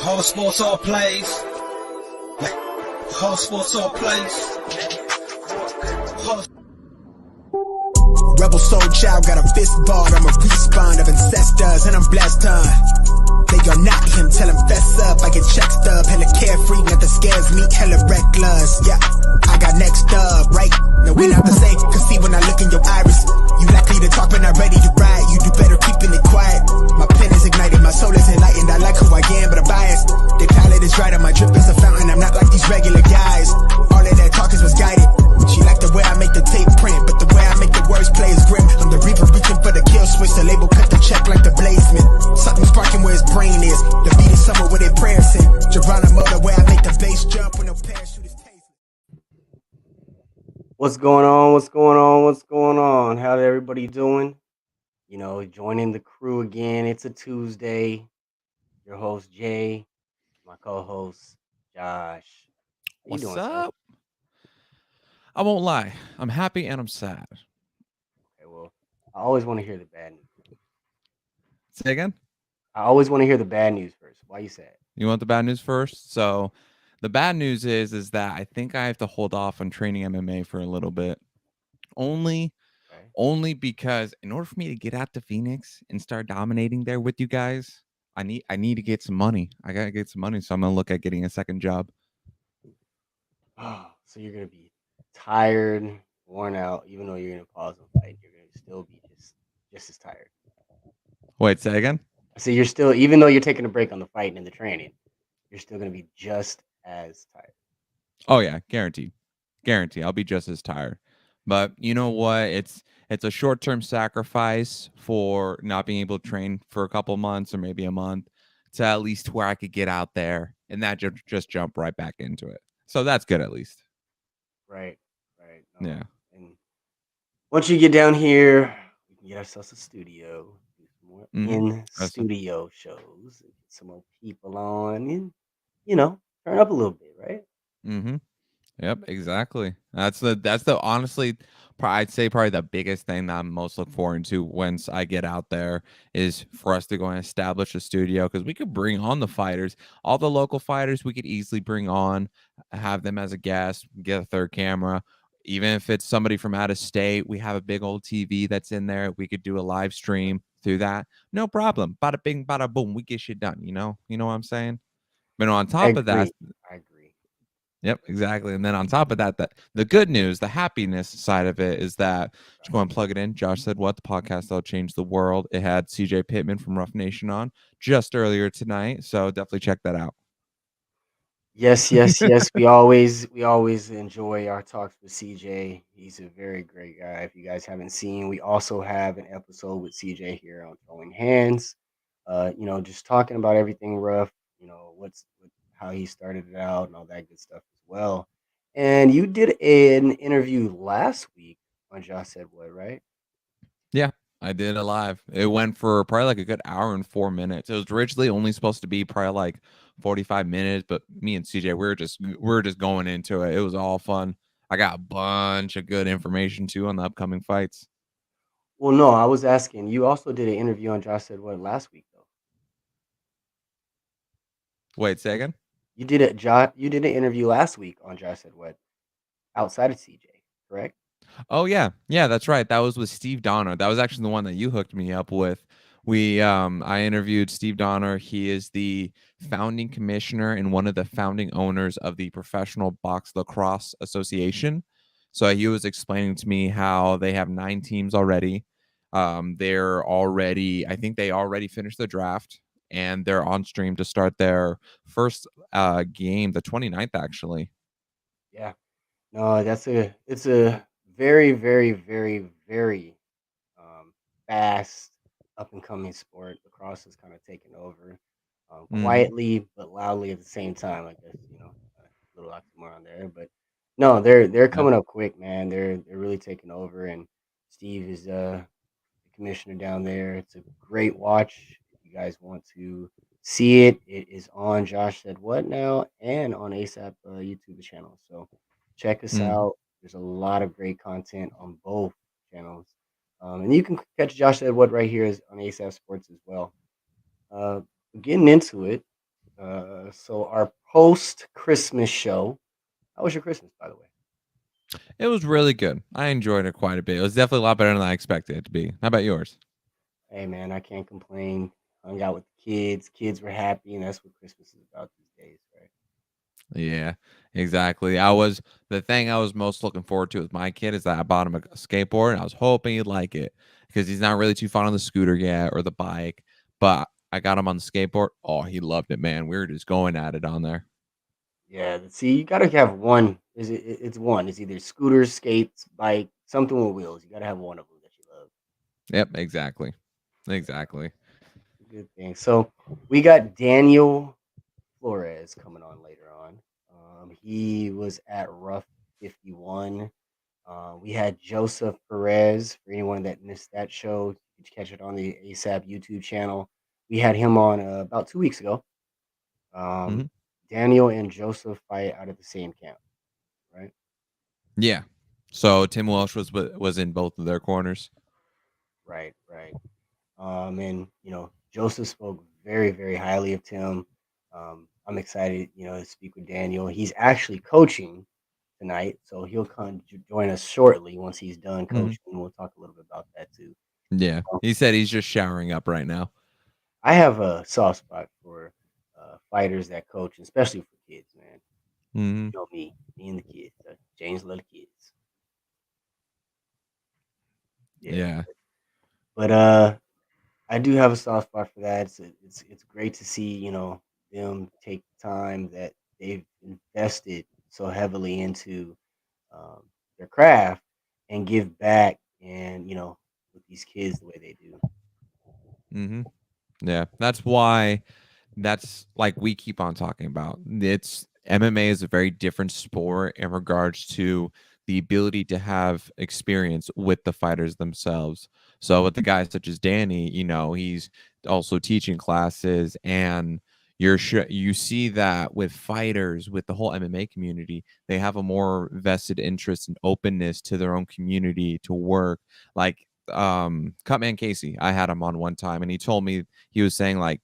Whole sports all plays. Whole sports all plays. Rebel soul child got a fist ball, I'm a respawn of ancestors, and I'm blessed, They are not him, tell him fess up, I get check stub, hella carefree, nothing scares me, hella reckless, yeah, I got next up, right, no we not the same, cause see when I look in your iris, you likely to talk but not ready to ride, you do better keeping it quiet, my pen is ignited, my soul is enlightened, I like who I am but I'm biased, the palette is right, and my drip is a fountain, I'm not like these regular guys, all of that talk is misguided, she like the way I make the tape print, but the way I make the words play is grim. I'm the reaper reaching for the kill switch. The label cut the check like the bladesman. Something sparking where his brain is. The beat is somewhere where they prayers in. Geronimo, the way I make the bass jump when no parachute is tasted. What's going on? What's going on? What's going on? How's everybody doing? You know, joining the crew again. It's a Tuesday. Your host Jay, my co-host Josh. How you What's doing, up? I won't lie. I'm happy and I'm sad. Okay, well, I always want to hear the bad news. Say again? I always want to hear the bad news first. Why you sad? You want the bad news first? So the bad news is that I think I have to hold off on training MMA for a little bit. Only because in order for me to get out to Phoenix and start dominating there with you guys, I need to get some money. I gotta get some money, so I'm gonna look at getting a second job. Oh, so you're gonna be tired, worn out, even though you're gonna pause and fight, you're gonna still be just as tired. Wait, say again? So you're still, even though you're taking a break on the fight and the training, you're still gonna be just as tired. Oh yeah, guaranteed. I'll be just as tired. But you know what? It's a short-term sacrifice for not being able to train for a couple months or maybe a month to at least where I could get out there and that just jump right back into it. So that's good at least. Right. No. Yeah. And once you get down here, we can get ourselves a studio, do some more in-studio shows, get some more people on, and turn up a little bit, right? Mm-hmm. Yep, exactly. That's the honestly, I'd say probably the biggest thing that I'm most look forward to once I get out there is for us to go and establish a studio, because we could bring on the fighters, all the local fighters. We could easily bring on, have them as a guest, get a third camera. Even if it's somebody from out of state, we have a big old TV that's in there. We could do a live stream through that. No problem. Bada bing, bada boom. We get shit done. You know what I'm saying? But on top of that, I agree. yep, exactly. And then on top of that, the good news, the happiness side of it is that just go and plug it in. Josh Said What, the podcast that'll change the world. It had CJ Pittman from Rough Nation on just earlier tonight, so definitely check that out. Yes. We always enjoy our talks with CJ. He's a very great guy. If you guys haven't seen, we also have an episode with CJ here on Throwing Hands. Just talking about everything rough. How he started it out and all that good stuff as well. And you did an interview last week on Josh Said What, right? Yeah, I did it live. It went for probably like a good hour and 4 minutes. It was originally only supposed to be probably like 45 minutes, but me and CJ, we were just going into it. It was all fun. I got a bunch of good information too on the upcoming fights. Well, no, I was asking. You also did an interview on Josh Said What last week, though. Wait, say again? You did an interview last week on Josh Said What outside of CJ, correct? Oh yeah, that's right. That was with Steve Donner. That was actually the one that you hooked me up with. I interviewed Steve Donner. He is the founding commissioner and one of the founding owners of the Professional Box Lacrosse Association. So he was explaining to me how they have 9 teams already. I think they already finished the draft, and they're on stream to start their first game, the 29th, actually. Yeah. No, it's a very, very, very, very fast up and coming sport. Lacrosse is kind of taking over quietly but loudly at the same time. I guess a little oxymoron there, but no, they're coming up quick, man. They're really taking over, and Steve is the commissioner down there. It's a great watch. If you guys want to see it, it is on Josh Said What now and on ASAP YouTube channel. So check us out. There's a lot of great content on both channels. And you can catch Josh Said What right here on ASAP Sports as well. Getting into it, So our post Christmas show. How was your Christmas, by the way? It was really good. I enjoyed it quite a bit. It was definitely a lot better than I expected it to be. How about yours? Hey man, I can't complain. Hung out with the kids. Kids were happy, and that's what Christmas is about these days, right? Yeah, exactly. The thing I was most looking forward to with my kid is that I bought him a skateboard and I was hoping he'd like it because he's not really too fond of the scooter yet or the bike. But I got him on the skateboard. Oh, he loved it, man. We were just going at it on there. Yeah. See, you gotta have one. It's one. It's either scooters, skates, bike, something with wheels. You gotta have one of them that you love. Yep, exactly. Exactly. Good thing. So we got Daniel Flores coming on later on. He was at Rough 51. We had Joseph Perez. For anyone that missed that show, you can catch it on the ASAP YouTube channel. We had him on about 2 weeks ago. Hmm. Daniel and Joseph fight out of the same camp, right? Yeah. So Tim Welsh was in both of their corners. Right, right. And Joseph spoke very, very highly of Tim. I'm excited, to speak with Daniel. He's actually coaching tonight, so he'll come join us shortly once he's done Hmm. coaching. We'll talk a little bit about that too. Yeah. Um, He said he's just showering up right now. I have a soft spot for fighters that coach, especially for kids, man. Hmm. Me and the kids. James love the kids. Yeah, Yeah. but I do have a soft spot for that. It's great to see them take time that they've invested so heavily into um, their craft and give back, and with these kids the way they do. Hmm. Yeah. That's like we keep on talking about. It's MMA is a very different sport in regards to the ability to have experience with the fighters themselves. So with the guys such as Danny, he's also teaching classes and you see that with fighters with the whole MMA community, they have a more vested interest and openness to their own community to work. Like Cutman Casey, I had him on one time and he told me he was saying like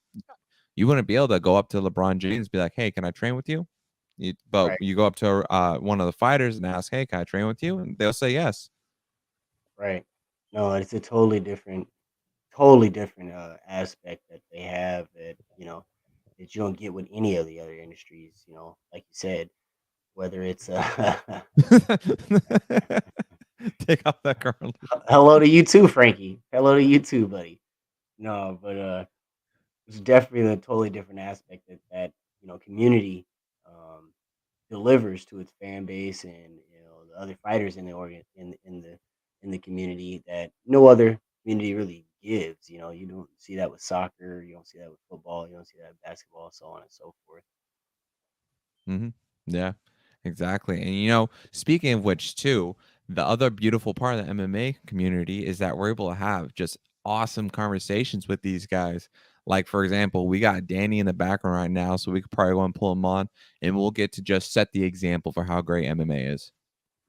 you wouldn't be able to go up to LeBron James and be like, "Hey, can I train with you?" But Right, you go up to one of the fighters and ask, "Hey, can I train with you?" And they'll say yes. right. No, it's a totally different aspect that they have that you don't get with any of the other industries. Like you said, whether it's Take off that curl. hello to you too, Frankie. Hello to you too, buddy. No, but it's definitely a totally different aspect that community um, delivers to its fan base and the other fighters in the organ in the community that no other community really gives. You don't see that with soccer, you don't see that with football, you don't see that with basketball, so on and so forth. Hmm. Yeah, exactly. And speaking of which, too, the other beautiful part of the MMA community is that we're able to have just awesome conversations with these guys. Like, for example, we got Danny in the background right now, so we could probably go and pull him on, and we'll get to just set the example for how great MMA is.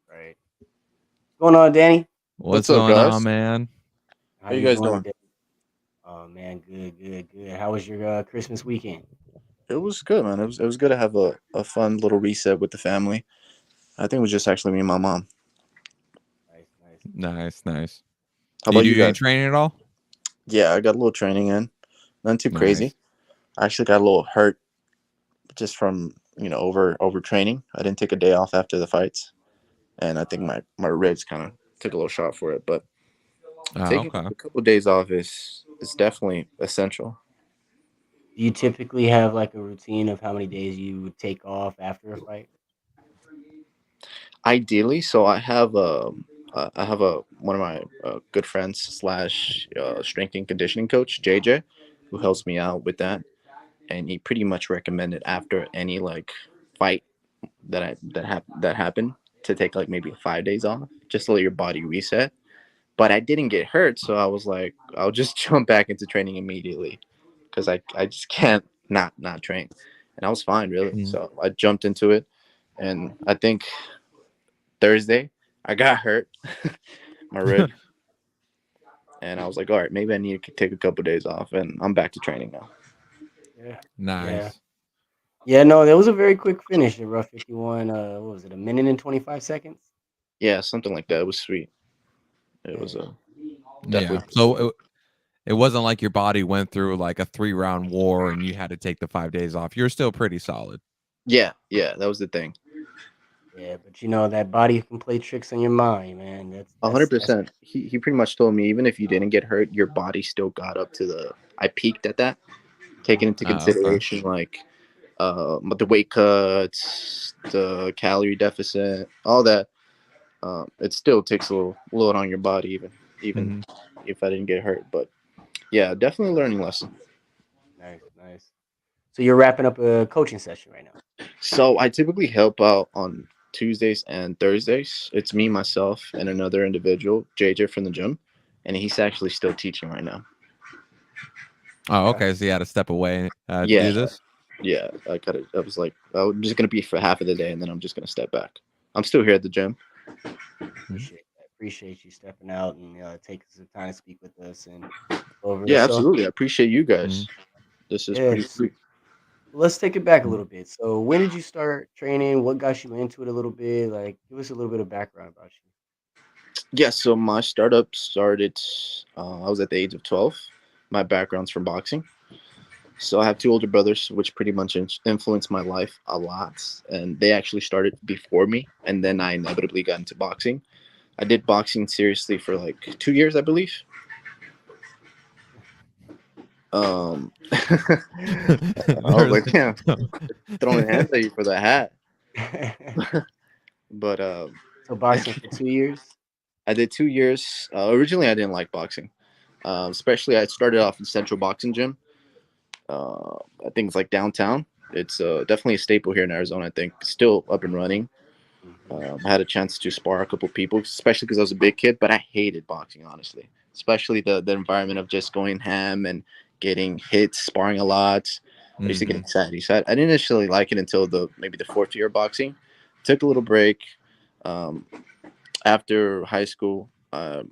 Right? What's going on, Danny? What's What's up, going on, guys? man? How How you you guys doing doing? today? Oh man, good, good, good. How was your Christmas weekend? It was good, man. It was good to have a fun little reset with the family. I think it was just actually me and my mom. Nice, nice. Nice, nice. How Do you about do you any guys? training at all? Yeah, I got a little training in. Nothing too crazy. Nice. I actually got a little hurt just from over training. I didn't take a day off after the fights, and I think my ribs kind of took a little shot for it. But Oh, taking okay. a couple of days off is definitely essential. Do you typically have like a routine of how many days you would take off after a fight? Ideally, so I have a one of my good friends slash strength and conditioning coach, JJ, who helps me out with that, and he pretty much recommended after any like fight that happened to take like maybe 5 days off just to let your body reset. But I didn't get hurt, so I was like, I'll just jump back into training immediately because I just can't not train, and I was fine really. Mhm. So I jumped into it, and I think Thursday I got hurt, my rib, and I was like, all right, maybe I need to take a couple of days off, and I'm back to training now. Yeah, yeah. Nice. Yeah, no, that was a very quick finish. The rough 51. What was it? A minute and 25 seconds. Yeah, something like that. It was sweet. It was Yeah. Yeah. definitely. So it wasn't like your body went through like a 3-round war and you had to take the 5 days off. You're still pretty solid. Yeah, that was the thing. Yeah, but that body can play tricks on your mind, man. That's A hundred that's that's percent. He pretty much told me even if you didn't get hurt, your body still got up to the. I peaked at that, taking into Okay. consideration like the weight cuts, the calorie deficit, all that. It still takes a little load on your body, even Hmm. if I didn't get hurt. But yeah, definitely a learning lesson. nice, nice. So you're wrapping up a coaching session right now. So I typically help out on Tuesdays and Thursdays. It's me, myself, and another individual, JJ from the gym, and he's actually still teaching right now. Oh, Okay. okay. So you had to step away to Yeah, do this. yeah. I was like, I'm just gonna be for half of the day, and then I'm just gonna step back. I'm still here at the gym. Mhm. Appreciate that. Appreciate you stepping out and taking some time to speak with us and go over it. Yeah, So absolutely. I appreciate you Mhm. guys. This is yeah, pretty sweet. let's take it back a Mhm. little bit. So when did you start training? What got you into it a little bit? Like, give us a little bit of background about you. Yeah, so my startup started. I was at the age of 12. My background's from boxing. So I have two older brothers, which pretty much influenced my life a lot. And they actually started before me. And then I inevitably got into boxing. I did boxing seriously for like 2 years, I believe. I was There's like, yeah, throwing hands at you for the hat. But So boxing for 2 years. I did 2 years. Originally, I didn't like boxing. Especially, I started off in Central Boxing Gym. I think it's like downtown. It's definitely a staple here in Arizona. I think still up and running. Hmm. I had a chance to spar a couple people, especially because I was a big kid. But I hated boxing, honestly. Especially the environment of just going ham and getting hits, sparring a lot. I used to get Hmm. anxiety. So I didn't initially like it until the maybe the fourth year of boxing. Took a little break. Um, After high school, I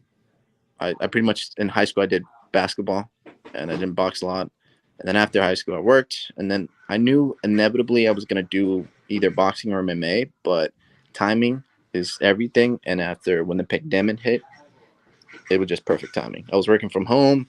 pretty much in high school I did basketball and I didn't box a lot. And then after high school I worked and then I knew inevitably I was gonna do either boxing or MMA, but timing is everything. And after when the pandemic hit, it was just perfect timing. I was working from home.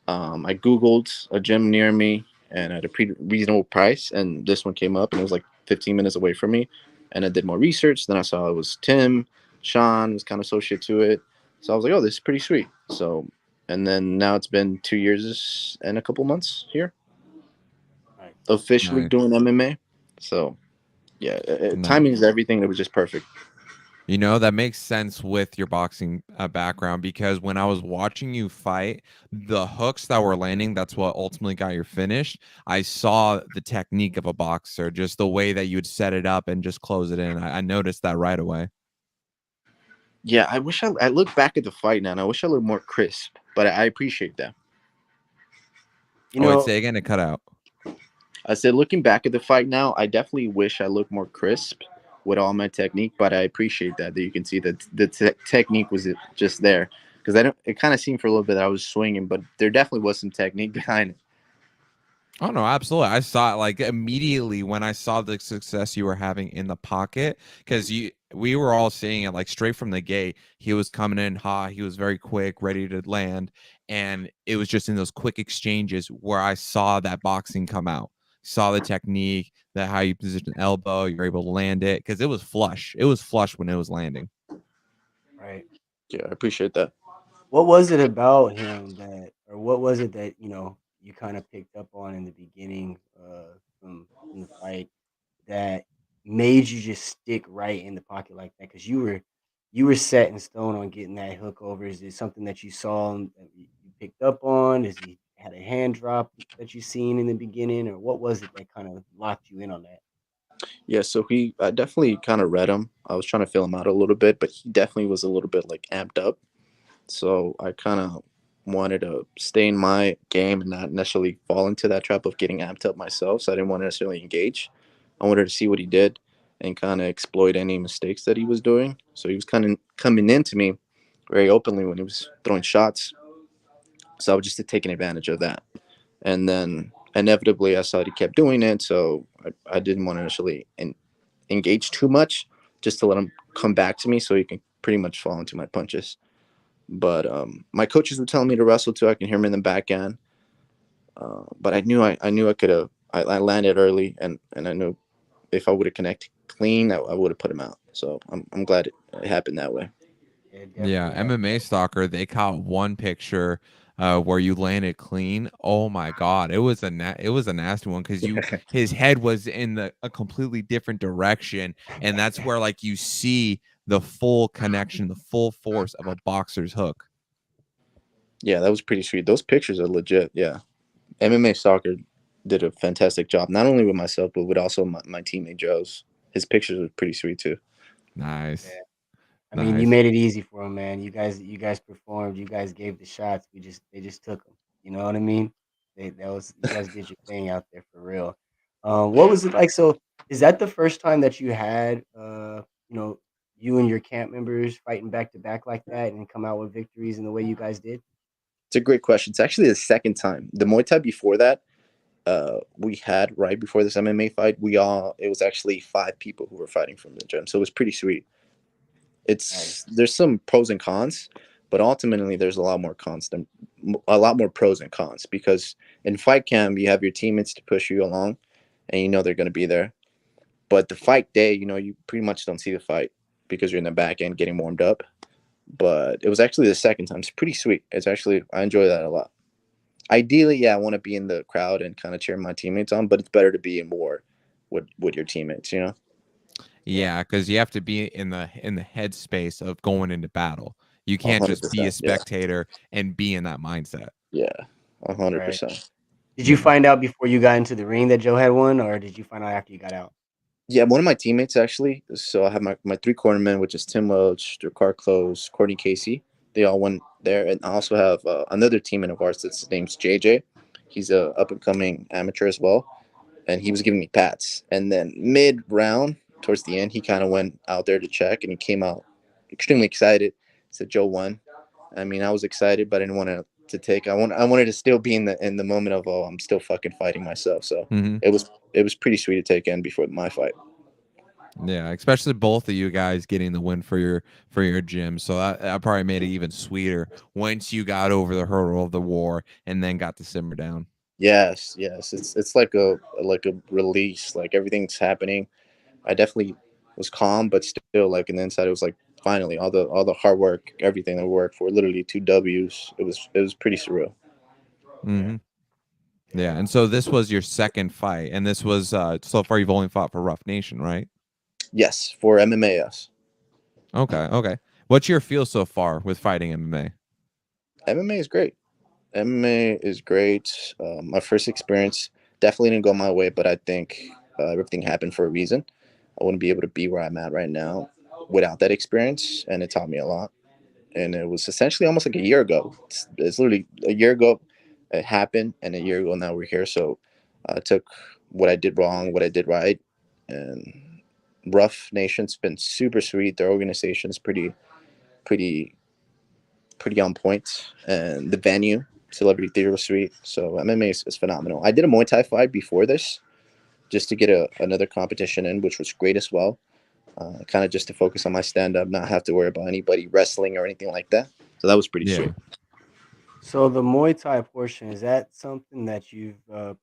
I Googled a gym near me and at a pretty reasonable price, and this one came up, and it was like 15 minutes away from me. And I did more research. Then I saw it was Tim, Sean was kind of associated to it, so I was like, "Oh, this is pretty sweet." So, and then now it's been 2 years and a couple months here, Nice. officially Nice. doing MMA. So, yeah, Nice. timing is everything. It was just perfect. That makes sense with your boxing background because when I was watching you fight, the hooks that were landing, that's what ultimately got your finish. I saw the technique of a boxer, just the way that you'd set it up and just close it in. I noticed that right away. Yeah, I look back at the fight now, and I wish I looked more crisp, but I appreciate that. You Oh, wait, know, say again, it cut out. I said, looking back at the fight now, I definitely wish I looked more crisp with all my technique, but I appreciate that you can see that the technique was just there because I don't. It kind of seemed for a little bit that I was swinging, but there definitely was some technique behind it. Oh no, absolutely. I saw it like immediately when I saw the success you were having in the pocket because you we were all seeing it like straight from the gate. He was coming in hot, he was very quick, ready to land, and it was just in those quick exchanges where I saw that boxing come out. Saw the technique, that how you position the elbow, you're able to land it because it was flush. It was flush when it was landing. right? Yeah, I appreciate that. What was it about him that, or what was it that you kind of picked up on in the beginning from the fight that made you just stick right in the pocket like that? Because you were set in stone on getting that hook over. Is it something that you saw and that you picked up on? Is he had a hand drop that you seen in the beginning, or what was it that kind of locked you in on that? Yeah, so I definitely kind of read him. I was trying to fill him out a little bit, but he definitely was a little bit like amped up. So I kind of wanted to stay in my game and not necessarily fall into that trap of getting amped up myself. So I didn't want to necessarily engage. I wanted to see what he did and kind of exploit any mistakes that he was doing. So he was kind of coming into me very openly when he was throwing shots. So I was just taking advantage of that. And then inevitably I saw he kept doing it, so I didn't want to initially engage too much, just to let him come back to me so he can pretty much fall into my punches. But my coaches were telling me to wrestle too. I can hear him in the back end. But I knew I could have. I landed early, and I knew if I would have connected clean, I would have put him out. So I'm glad it happened that way. It Yeah, definitely helped. MMA Stalker, they caught one picture where you landed clean. Oh my God, it was a nasty one because you his head was in a completely different direction, and that's where like you see the full connection, the full force of a boxer's hook. Yeah, that was pretty sweet. Those pictures are legit. Yeah, MMA Soccer did a fantastic job, not only with myself but with also my teammate Joe's. His pictures were pretty sweet too. Yeah. Nice, I mean, you nice. made it easy for them, man. You guys performed. You guys gave the shots. They just took them. You know what I mean? That was you guys did your thing out there for real. What was it like? So, is that the first time that you had, you and your camp members fighting back to back like that and come out with victories in the way you guys did? It's a great question. It's actually the second time. The Muay Thai before that, we had right before this MMA fight, it was actually 5 people who were fighting from the gym, so it was pretty sweet. Nice. There's some pros and cons, but ultimately there's a lot more pros and cons, because in fight camp you have your teammates to push you along, and you know they're going to be there. But the fight day, you pretty much don't see the fight because you're in the back end getting warmed up. But it was actually the second time. It's pretty sweet. I enjoy that a lot. Ideally, yeah, I want to be in the crowd and kind of cheer my teammates on, but it's better to be in war with your teammates. Yeah, because you have to be in the headspace of going into battle. You can't just be a 100%. Yeah. spectator and be in that mindset. Yeah. Right. 100%. Did you Yeah. find out before you got into the ring that Joe had won, or did you find out after you got out? Yeah, one of my teammates actually. So I have my 3 cornermen, which is Tim Welch, Dracar Close, Courtney Casey. They all went there, and I also have another teammate of ours. His name's JJ. He's a up and coming amateur as well, and he was giving me pats. And then mid round, towards the end, he kind of went out there to check, and he came out extremely excited. Said Joe won. I mean, I was excited, but I didn't want to take. I wanted to still be in the moment of, oh, I'm still fucking fighting myself. So Hmm. it was pretty sweet to take in before my fight. Yeah, especially both of you guys getting the win for your gym. So that probably made it even sweeter once you got over the hurdle of the war and then got to simmer down. Yes, yes. It's like a release. Like everything's happening. I definitely was calm, but still, like, in the inside, it was like finally all the hard work, everything that we worked for, literally 2 Ws. It was pretty surreal. Yeah. Hmm. Yeah, and so this was your second fight, and this was so far you've only fought for Rough Nation, right? Yes, for MMA, yes. Okay, okay. What's your feel so far with fighting MMA? MMA is great. MMA is great. My first experience definitely didn't go my way, but I think everything happened for a reason. I wouldn't be able to be where I'm at right now without that experience, and it taught me a lot. And it was essentially almost like a year ago. It's literally a year ago it happened, and a year ago now we're here. So I took what I did wrong, what I did right, and Rough Nation's been super sweet. Their organization's pretty, pretty on point, and the venue, Celebrity Theater, was sweet. So MMA is phenomenal. I did a Muay Thai fight before this, just to get another competition in, which was great as well. Kind of just to focus on my stand up, not have to worry about anybody wrestling or anything like that. So that was pretty Yeah. sweet. So the Muay Thai portion, is that something that you've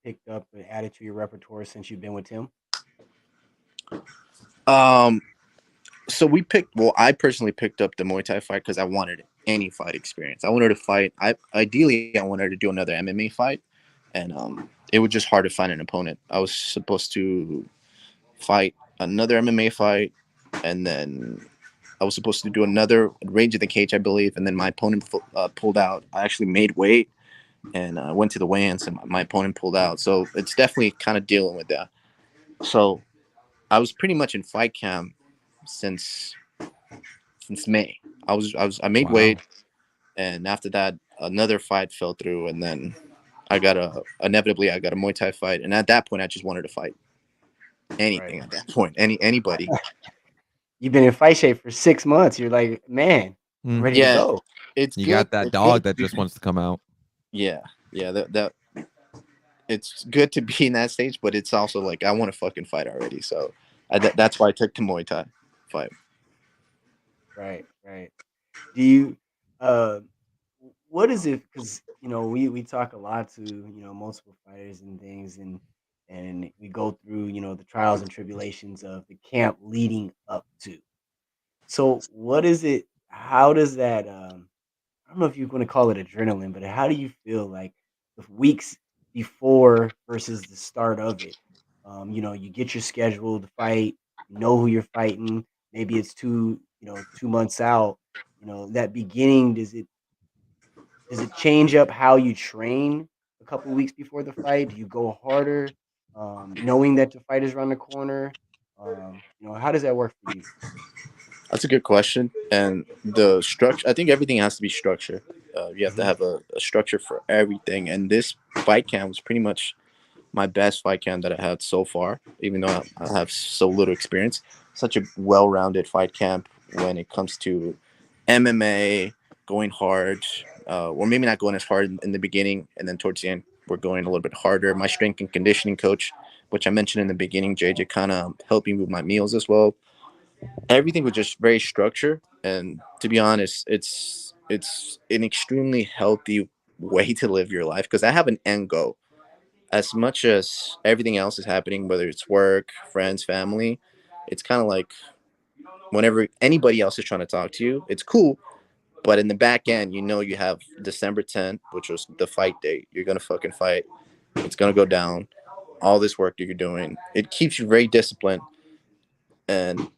picked up and added to your repertoire since you've been with Tim? Um, so I personally picked up the Muay Thai fight because I wanted any fight experience. I wanted to fight. I wanted to do another MMA fight, and it was just hard to find an opponent. I was supposed to fight another MMA fight, and then I was supposed to do another Rage of the Cage, I believe, and then my opponent pulled out. I actually made weight and went to the weigh-ins, and my opponent pulled out. So it's definitely kind of dealing with that. So I was pretty much in fight camp since May. I made Wow. weight, and after that, another fight fell through, and then inevitably I got a Muay Thai fight, and at that point I just wanted to fight Right. anything. At that point, anybody. You've been in fight shape for 6 months. You're like, man, I'm Mm. ready to Yeah, go. it's You good. got that It's good. dog that just wants to come out. Yeah, yeah. That it's good to be in that stage, but it's also like I want to fucking fight already. So that's why I took the Muay Thai fight. Right, right. Do you uh what is it, because we talk a lot to multiple fighters and things, and we go through the trials and tribulations of the camp leading up to. So what is it, how does that I don't know if you want to call it adrenaline, but how do you feel like the weeks before versus the start of it? You get your schedule to fight, you know who you're fighting. Maybe it's 2 months out. That beginning, does it change up how you train a couple weeks before the fight? Do you go harder, knowing that the fight is around the corner? How does that work for you? That's a good question. And the structure, I think everything has to be structured. You have to Hmm. have a structure for everything. And this fight camp was pretty much my best fight camp that I had so far, even though I have so little experience. Such a well rounded fight camp when it comes to MMA, going hard, or maybe not going as hard in the beginning. And then towards the end, we're going a little bit harder. My strength and conditioning coach, which I mentioned in the beginning, JJ, kind of helped me with my meals as well. Everything was just very structured, and to be honest, it's an extremely healthy way to live your life because I have an end goal. As much as everything else is happening, whether it's work, friends, family, it's kind of like whenever anybody else is trying to talk to you, it's cool, but in the back end, you have December 10th, which was the fight date. You're gonna fucking fight. It's gonna go down. All this work that you're doing, it keeps you very disciplined. And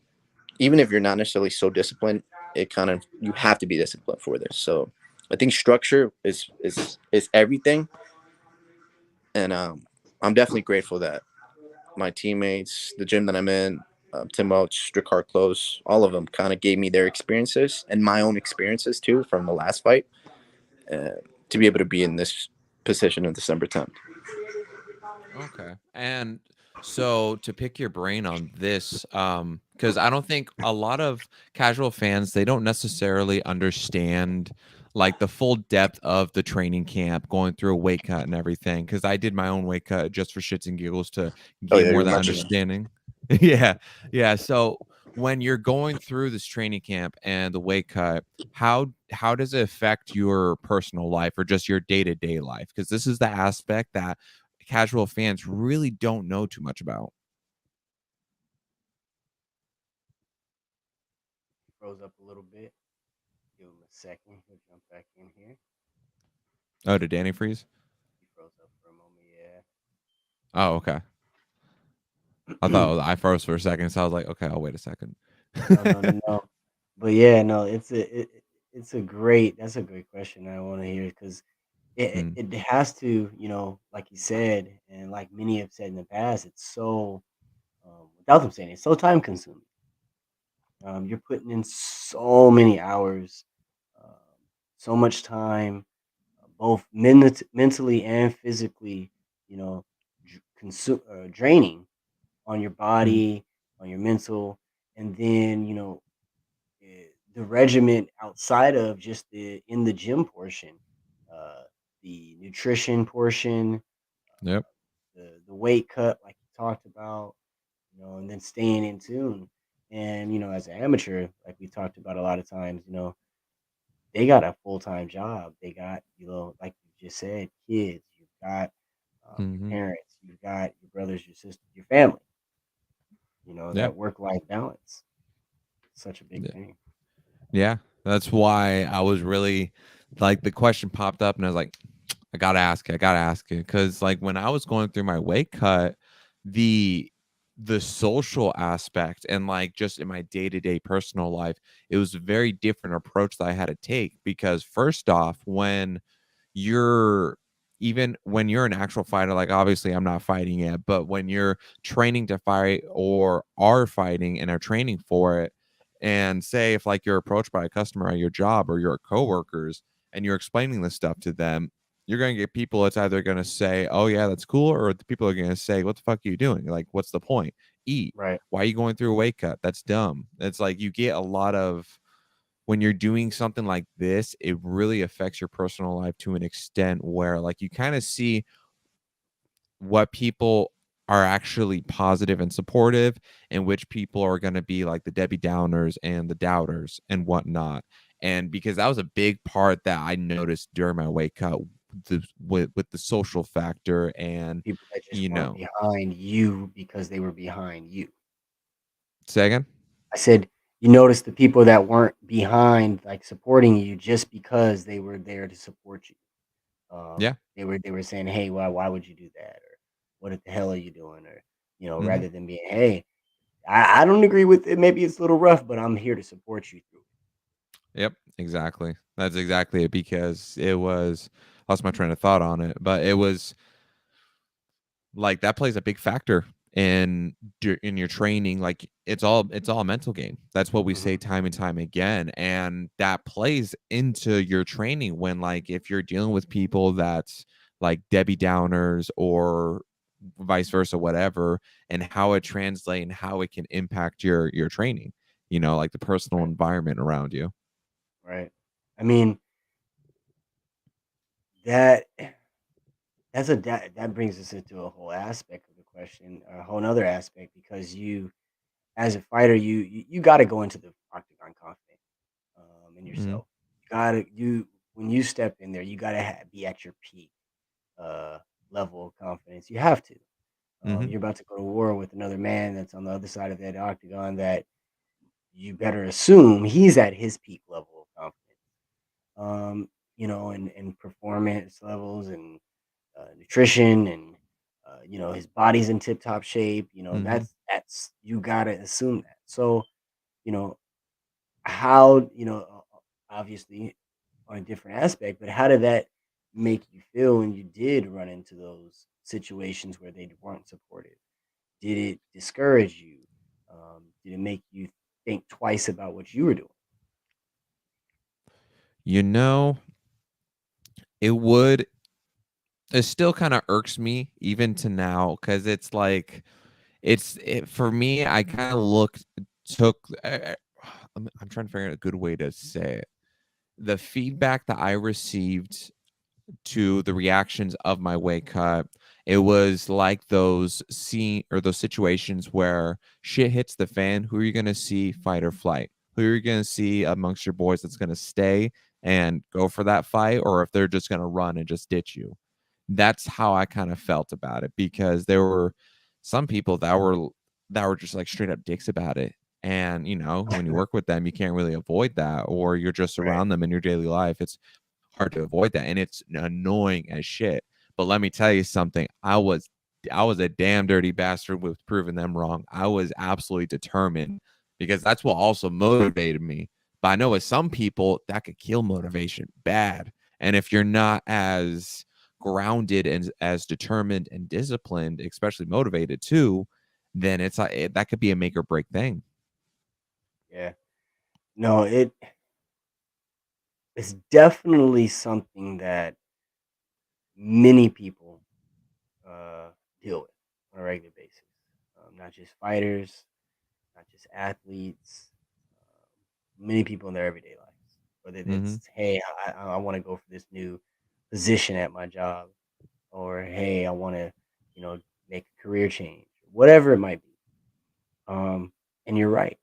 even if you're not necessarily so disciplined, it kind of you have to be disciplined for this. So I think structure is everything, and I'm definitely grateful that my teammates, the gym that I'm in, Tim Welch, Strickard Close, all of them kind of gave me their experiences and my own experiences too from the last fight, uh, to be able to be in this position on December 10th. Okay. And so to pick your brain on this, because I don't think a lot of casual fans, they don't necessarily understand like the full depth of the training camp, going through a weight cut and everything. Because I did my own weight cut just for shits and giggles to Oh get yeah, more you're of that mentioning. understanding. Yeah. Yeah. So when you're going through this training camp and the weight cut, how does it affect your personal life or just your day-to-day life? Because this is the aspect that casual fans really don't know too much about. Froze up a little bit. Give him a second. He'll jump back in here. Oh, did Danny freeze? He froze up for a moment. Oh, okay. I Yeah. thought I froze for a second, so I was like, okay, I'll wait a second. No, no, no, no. But yeah, no, it's a great that's a great question. I want to hear because Hmm. it has to, like you said, and like many have said in the past, it's so without them saying it's so time consuming. You're putting in so many hours, um, so much time, both mentally and physically. You know, draining on your Hmm. body, on your mental, and then the regiment outside of just the in the gym portion, uh, the nutrition portion, Yep. the weight cut like you talked about, and then staying in tune. And as an amateur, like we talked about a lot of times, they got a full time job. They got like you just said, kids. You've got your Hmm. parents. You've got your brothers, your sisters, your family. Yeah. That work life balance. Such a big Yeah. thing. Yeah. That's why I was really like the question popped up and I was like, I gotta ask it. I gotta ask it. Cause like when I was going through my weight cut, the the social aspect and like just in my day-to-day personal life, it was a very different approach that I had to take because first off, you're even when you're an actual fighter, like obviously I'm not fighting yet, but when you're training to fight or are fighting and are training for it, and say if like you're approached by a customer at your job or your coworkers and you're explaining this stuff to them, you're going to get people that's either going to say, oh yeah, that's cool, or the people are going to say, what the fuck are you doing? Like, what's the point? Eat. Right. Why are you going through a weight cut? That's dumb. It's like you get a lot of when you're doing something like this, it really affects your personal life to an extent where like you kind of see what people are actually positive and supportive, and which people are going to be like the Debbie Downers and the doubters and whatnot. And because that was a big part that I noticed during my weight cut, with the social factor, and People that just you weren't know, behind you because they were behind you. say again. I said, you notice the people that weren't behind, like supporting you, just because they were there to support you. Yeah. They were saying, "Hey, why would you do that?" Or "What the hell are you doing?" Or Hmm. rather than being, "Hey, I don't agree with it. Maybe it's a little rough, but I'm here to support you through Yep, exactly. That's exactly it, because it was, lost my train of thought on it, but it was like that plays a big factor in your training. Like it's all a mental game. That's what we it." say time and time again, and that plays into your training when, like, if you're dealing with people that's like Debbie Downers or vice versa, whatever, and how it translates and how it can impact your training, like the personal Right, environment around you. right. I mean that that brings us into a whole aspect of the question, a whole nother aspect, because you, as a fighter, you got to go into the octagon confident in Hmm. yourself. You gotta you when you step in there, you gotta be at your peak uh, level of confidence. You have to. Hmm. You're about to go to war with another man that's on the other side of that octagon. That you better assume he's at his peak level of confidence. And performance levels and nutrition and his body's in tip top shape. Hmm. That's you gotta assume that. So you know how obviously on a different aspect, but how did that make you feel when you did run into those situations where they weren't supportive? Did it discourage you? Did it make you think twice about what you were doing? you know it would it still kind of irks me even to now, because it's like for me. I kind of took I'm trying to figure out a good way to say it. The feedback that I received to the reactions of my weight cut, it was like those situations where shit hits the fan. Who are you going to see fight or flight? Who are you going to see amongst your boys that's going to stay and go for that fight, or if they're just going to run and just ditch you? That's how I kind of felt about it, because there were some people that were just like straight up dicks about it. And when you work with them, you can't really avoid that, or you're just Right. around them in your daily life. It's hard to avoid that, and it's annoying as shit. But let me tell you something. I was a damn dirty bastard with proving them wrong. I was absolutely determined, because that's what also motivated me. But I know with some people that could kill motivation bad. And if you're not as grounded and as determined and disciplined, especially motivated too, then it's like that could be a make or break thing. Yeah. No, it's definitely something that many people uh, deal with on a regular basis. Not just fighters, not just athletes, many people in their everyday lives. Whether Mm-hmm. it's, hey, I want to go for this new position at my job, or hey, I want to, you know, make a career change, whatever it might be. And you're right.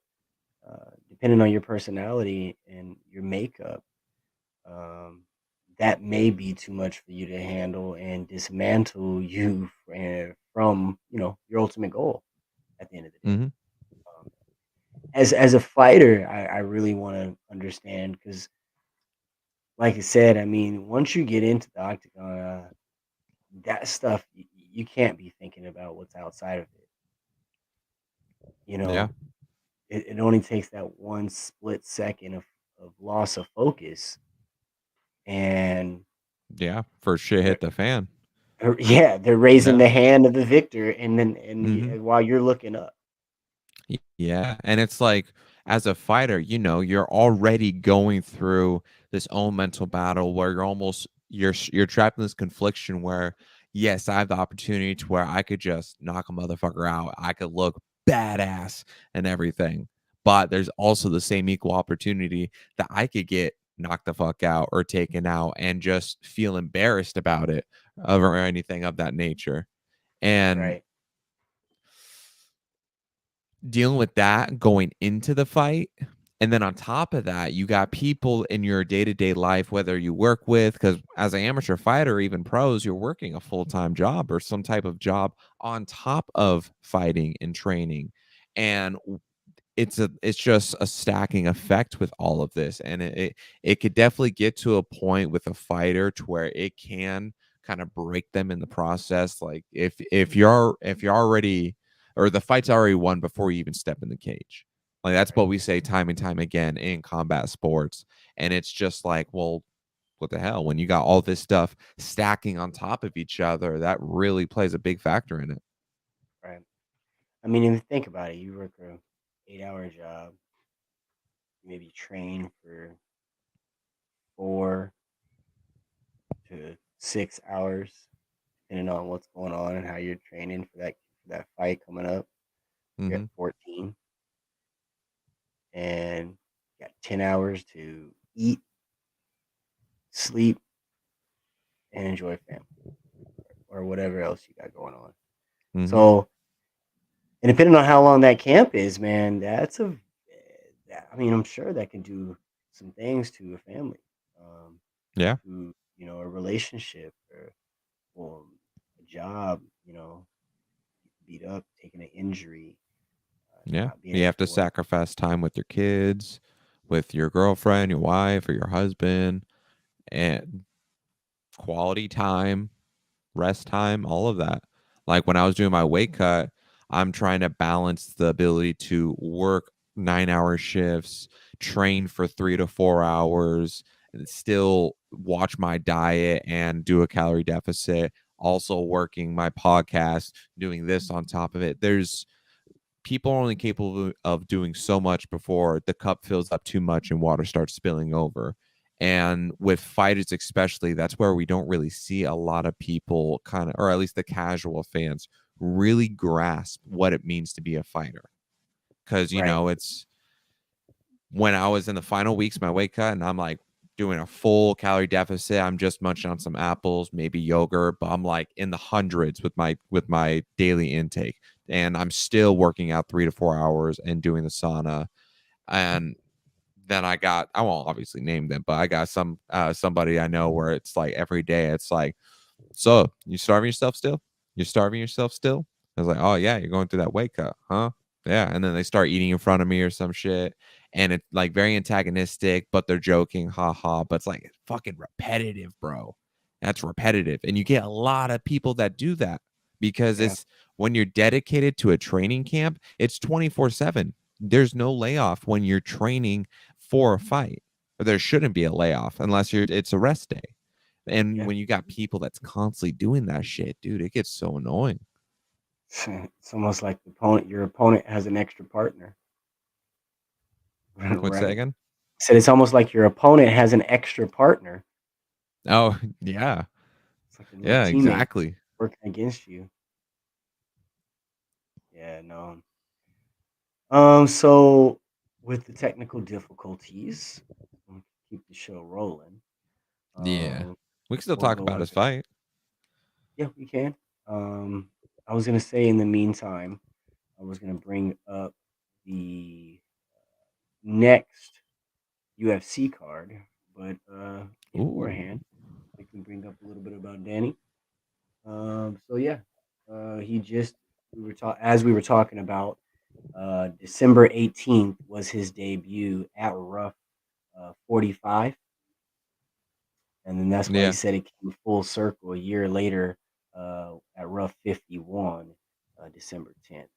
Depending on your personality and your makeup, um, that may be too much for you to handle and dismantle you from your ultimate goal at the end of the day. Mm-hmm. Um, as a fighter, I really want to understand because, like I said, I mean, once you get into the octagon, that stuff you can't be thinking about what's outside of it. You Yeah. know, it only takes that one split second of loss of focus, and Yeah. For shit they're, hit the fan. yeah, they're raising Yeah. the hand of the victor, and then Mm-hmm. while you're looking up, Yeah, and it's like, as a fighter, you're already going through this own mental battle where you're trapped in this confliction where, yes, I have the opportunity to where I could just knock a motherfucker out. I could look badass and everything. But there's also the same equal opportunity that I could get knocked the fuck out or taken out and just feel embarrassed about it, or anything of that nature. And Right. dealing with that going into the fight. And then on top of that, you got people in your day to day life, whether you work with, because as an amateur fighter, even pros, you're working a full time job or some type of job on top of fighting and training. And it's just a stacking effect with all of this, and it could definitely get to a point with a fighter to where it can kind of break them in the process. Like if you're already, or the fight's already won before you even step in the cage. Like that's Right. what we say time and time again in combat sports. And it's just like, well, what the hell, when you got all this stuff stacking on top of each other, that really plays a big factor in it. Right. I mean, if you think about it, you work a 8-hour job, maybe train for 4 to 6 hours, depending on what's going on and how you're training for that fight coming up. You're at Hmm. 14, and you got 10 hours to eat, sleep, and enjoy family or whatever else you got going on. Hmm. So, and depending on how long that camp is, man, I mean, I'm sure that can do some things to a family, um, Yeah. to a relationship or a job. Beat up, taking an injury, Yeah. not being You able have to to work. sacrifice time with your kids, with your girlfriend, your wife, or your husband, and quality time, rest time, all of that. Like when I was doing my weight cut, I'm trying to balance the ability to work 9 hour shifts, train for 3 to 4 hours, and still watch my diet and do a calorie deficit. Also working my podcast, doing this on top of it. There's people are only capable of doing so much before the cup fills up too much and water starts spilling over. And with fighters, especially, that's where we don't really see a lot of people kind of, or at least the casual fans, really grasp what it means to be a fighter. Because, Right. it's when I was in the final weeks of my weight cut and I'm like doing a full calorie deficit, I'm just munching on some apples, maybe yogurt, but I'm like in the hundreds with my daily intake. And I'm still working out 3 to 4 hours and doing the sauna. And then I won't obviously name them, but I got somebody I know where it's like every day it's like, so you starving yourself still? You're starving yourself still? I was like, oh yeah, you're going through that weight cut, huh? Yeah. And then they start eating in front of me or some shit. And it's like very antagonistic, but they're joking, haha. But it's like fucking repetitive, bro. That's repetitive. And you get a lot of people that do that because Yeah. it's when you're dedicated to a training camp, it's 24/7. There's no layoff when you're training for a fight. Or there shouldn't be a layoff unless it's a rest day. And Yeah. when you got people that's constantly doing that shit, dude, it gets so annoying. It's almost like your opponent has an extra partner, What's that right? again? Said it's almost like your opponent has an extra partner. Oh, yeah. It's like a little Yeah, teammate exactly. working against you. Yeah, no. So with the technical difficulties, we'll keep the show rolling. Yeah. Um, We can still we'll talk go about ahead. his fight. Yeah, we can. Um, I was gonna say in the meantime, I was gonna bring up the next UFC card, but Ooh. beforehand, I can bring up a little bit about Danny. So yeah, he just we were talking about. December 18th was his debut at Rough 45, and then that's why he Yeah. said it came full circle a year later at Rough 51, December 10th.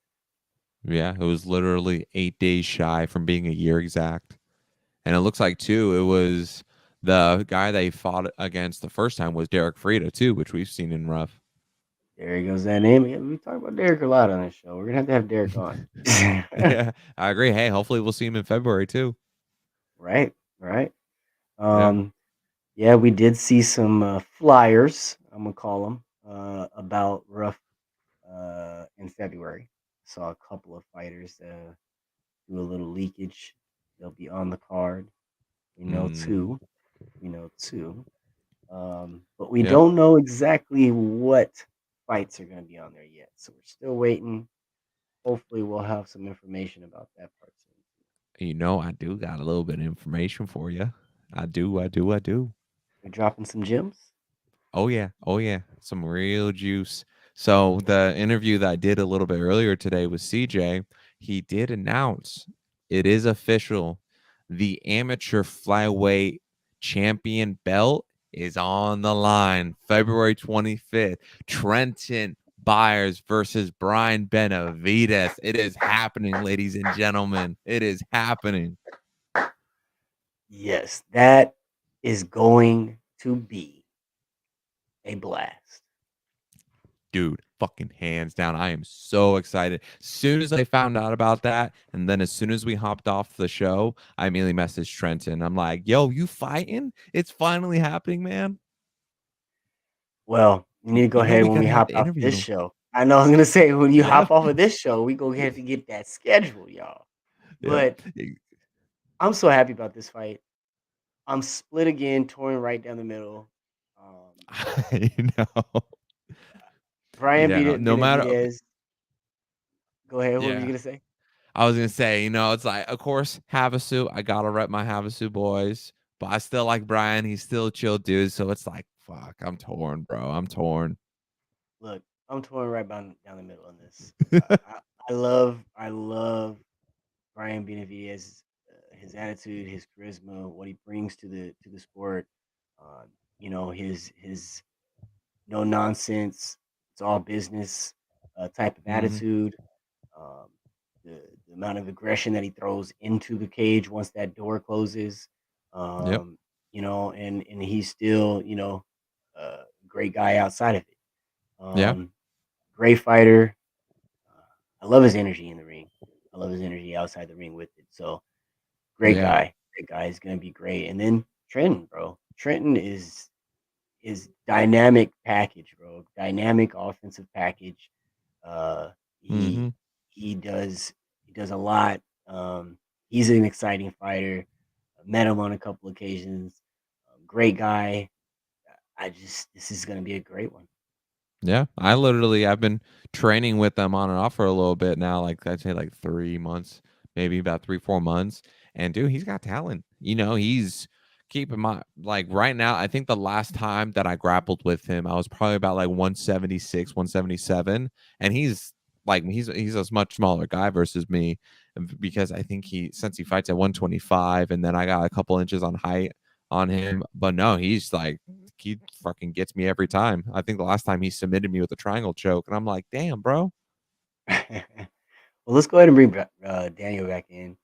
Yeah. It was literally 8 days shy from being a year exact. And it looks like, too, it was the guy they fought against the first time was Derek Frieda, too, which we've seen in Rough. There he goes that name. Yeah, we talk about Derek a lot on this show. We're gonna have Derek on. Yeah, I agree. Hey, hopefully we'll see him in February, too. Right, right. Yeah. Um, yeah, we did see some flyers. I'm gonna call them about Rough in February. Saw a couple of fighters do a little leakage. They'll be on the card. We know Mm, two. We know two. But we yep. don't know exactly what. fights are going to be on there yet. So we're still waiting. Hopefully, we'll have some information about that part soon. You know, I do got a little bit of information for you. I do. We're dropping some gems. Oh yeah, oh yeah, some real juice. So the interview that I did a little bit earlier today with CJ, he did announce it is official. The amateur flyweight champion belt is on the line. February 25th. Trenton Byers versus Brian Benavides. It is happening, ladies and gentlemen. It is happening. Yes, that is going to be a blast. Dude, fucking hands down. I am so excited. As soon as I found out about that, and then as soon as we hopped off the show, I immediately messaged Trenton. I'm like, yo, you fighting? It's finally happening, man. Well, you need to go You know, ahead we when got we to have hop the off this interview. show. I know I was gonna say when you Yeah. hop off of this show, we go have to get that scheduled, y'all. Yep. But I'm so happy about this fight. I'm split again, torn right down the middle. You know. Brian Yeah. No matter. Benavidez. Go ahead. What were you Yeah. gonna say? I was gonna say, you know, it's like, of course, Havasu. I gotta rep my Havasu boys, but I still like Brian. He's still a chill dude. So it's like, fuck, I'm torn, bro. I'm torn. Look, I'm torn right down the middle on this. I love Brian Benavidez, his attitude, his charisma, what he brings to the sport. You know, his no nonsense, it's all business type of Hmm. attitude. Um, the amount of aggression that he throws into the cage once that door closes. Yep. You know, and he's still, you know, a great guy outside of it. Yeah. Great fighter. I love his energy in the ring. I love his energy outside the ring with it. So great Yeah. guy. Great guy is gonna be great. And then Trenton, bro. Trenton is dynamic package, bro. Dynamic offensive package. Uh, Hmm. he he does a lot. He's an exciting fighter. I met him on a couple occasions. Great guy. I just this is gonna be a great one. Yeah, I've been training with them on and off for a little bit now, like I'd say like 3 months, maybe about 3, 4 months. And dude, he's got talent. You know, he's keep in mind, like right now, I think the last time that I grappled with him, I was probably about like 176, 177. And he's a much smaller guy versus me because I think since he fights at 125 and then I got a couple inches on height on him. But no, he fucking gets me every time. I think the last time he submitted me with a triangle choke, and I'm like, damn, bro. Well, let's go ahead and bring Daniel back in.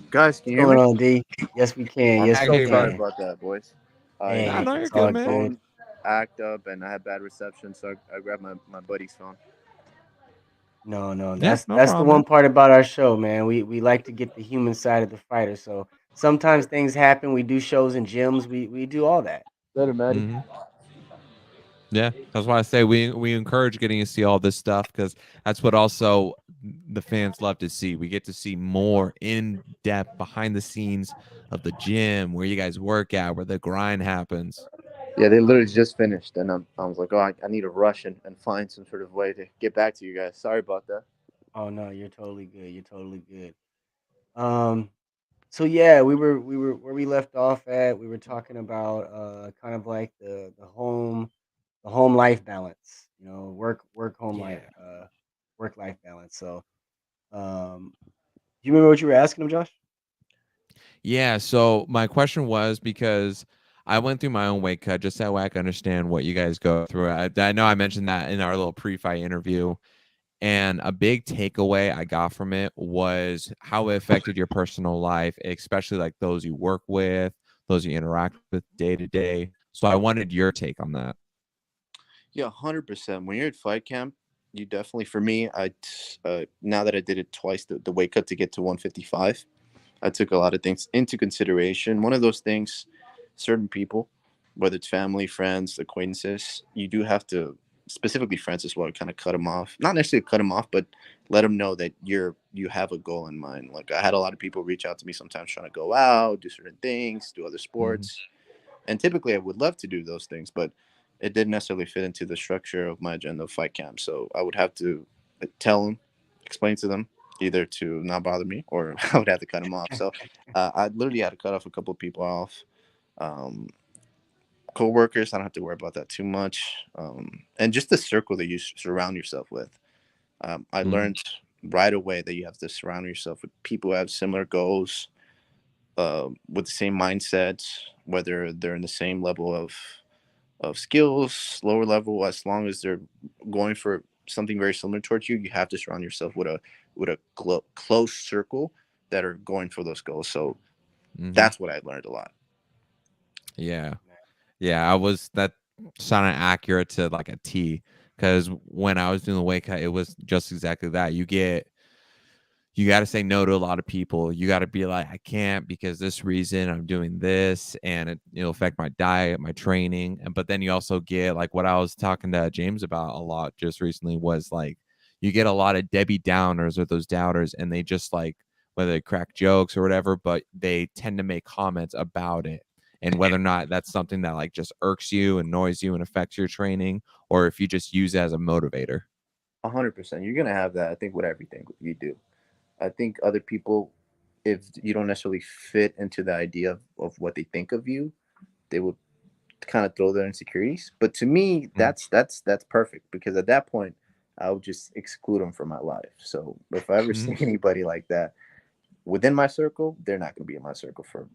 Guys, can What's you hear going me? on, D? Yes, we can. I'm Yes, I we can so hear sorry you. can. about that, boys. Nah, Hey, no, My you're it's good, all man. good. phone act up and I had bad reception, so I grabbed my buddy's phone. No, no, Yeah, no that's the problem, one man. part about our show, man. We like to get the human side of the fighter. So sometimes things happen. We do shows and gyms. We do all that. Later, Maddie. Hmm. Yeah, that's why I say we encourage getting to see all this stuff because that's what also the fans love to see. We get to see more in depth behind the scenes of the gym, where you guys work at, where the grind happens. Yeah, they literally just finished, and I was like, oh, I need to rush and find some sort of way to get back to you guys. Sorry about that. Oh no, you're totally good. You're totally good. Um, so yeah, we were where we left off at. We were talking about kind of like the home life balance. You know, work home life Yeah. work life balance. So do you remember what you were asking him, Josh? Yeah. So my question was because I went through my own weight cut just that way I can understand what you guys go through. I know I mentioned that in our little pre-fight interview, and a big takeaway I got from it was how it affected your personal life, especially like those you work with, those you interact with day to day. So I wanted your take on that. Yeah, 100%. When you're at fight camp, you definitely, for me, now that I did it twice, the weight cut to get to 155, I took a lot of things into consideration. One of those things, certain people, whether it's family, friends, acquaintances, you do have to, specifically friends as well, kind of cut them off. Not necessarily cut them off, but let them know that you have a goal in mind. Like I had a lot of people reach out to me sometimes trying to go out, do certain things, do other Hmm. sports, and typically I would love to do those things, but it didn't necessarily fit into the structure of my agenda of fight camp. So I would have to tell them, explain to them, either to not bother me or I would have to cut them off. So I literally had to cut off a couple of people off. Um, Co-workers, I don't have to worry about that too much. And just the circle that you surround yourself with. I Mhm. learned right away that you have to surround yourself with people who have similar goals, with the same mindset, whether they're in the same level of skills, lower level, as long as they're going for something very similar towards you, you have to surround yourself with a close circle that are going for those goals. So Mhm. that's what I learned a lot. Yeah. Yeah, I was that sounded accurate to like a T because when I was doing the weight cut, it was just exactly that. You got to say no to a lot of people. You got to be like, I can't because this reason I'm doing this, and it'll affect my diet, my training. But then you also get like what I was talking to James about a lot just recently was like you get a lot of Debbie Downers or those doubters, and they just like whether they crack jokes or whatever, but they tend to make comments about it. And whether or not that's something that like just irks you, annoys you, and affects your training, or if you just use it as a motivator. 100%. You're gonna have that. I think with everything you do. I think other people, if you don't necessarily fit into the idea of what they think of you, they will kind of throw their insecurities. But to me, Mm. that's perfect because at that point, I would just exclude them from my life. So if I ever see Mhm. anybody like that within my circle, they're not going to be in my circle for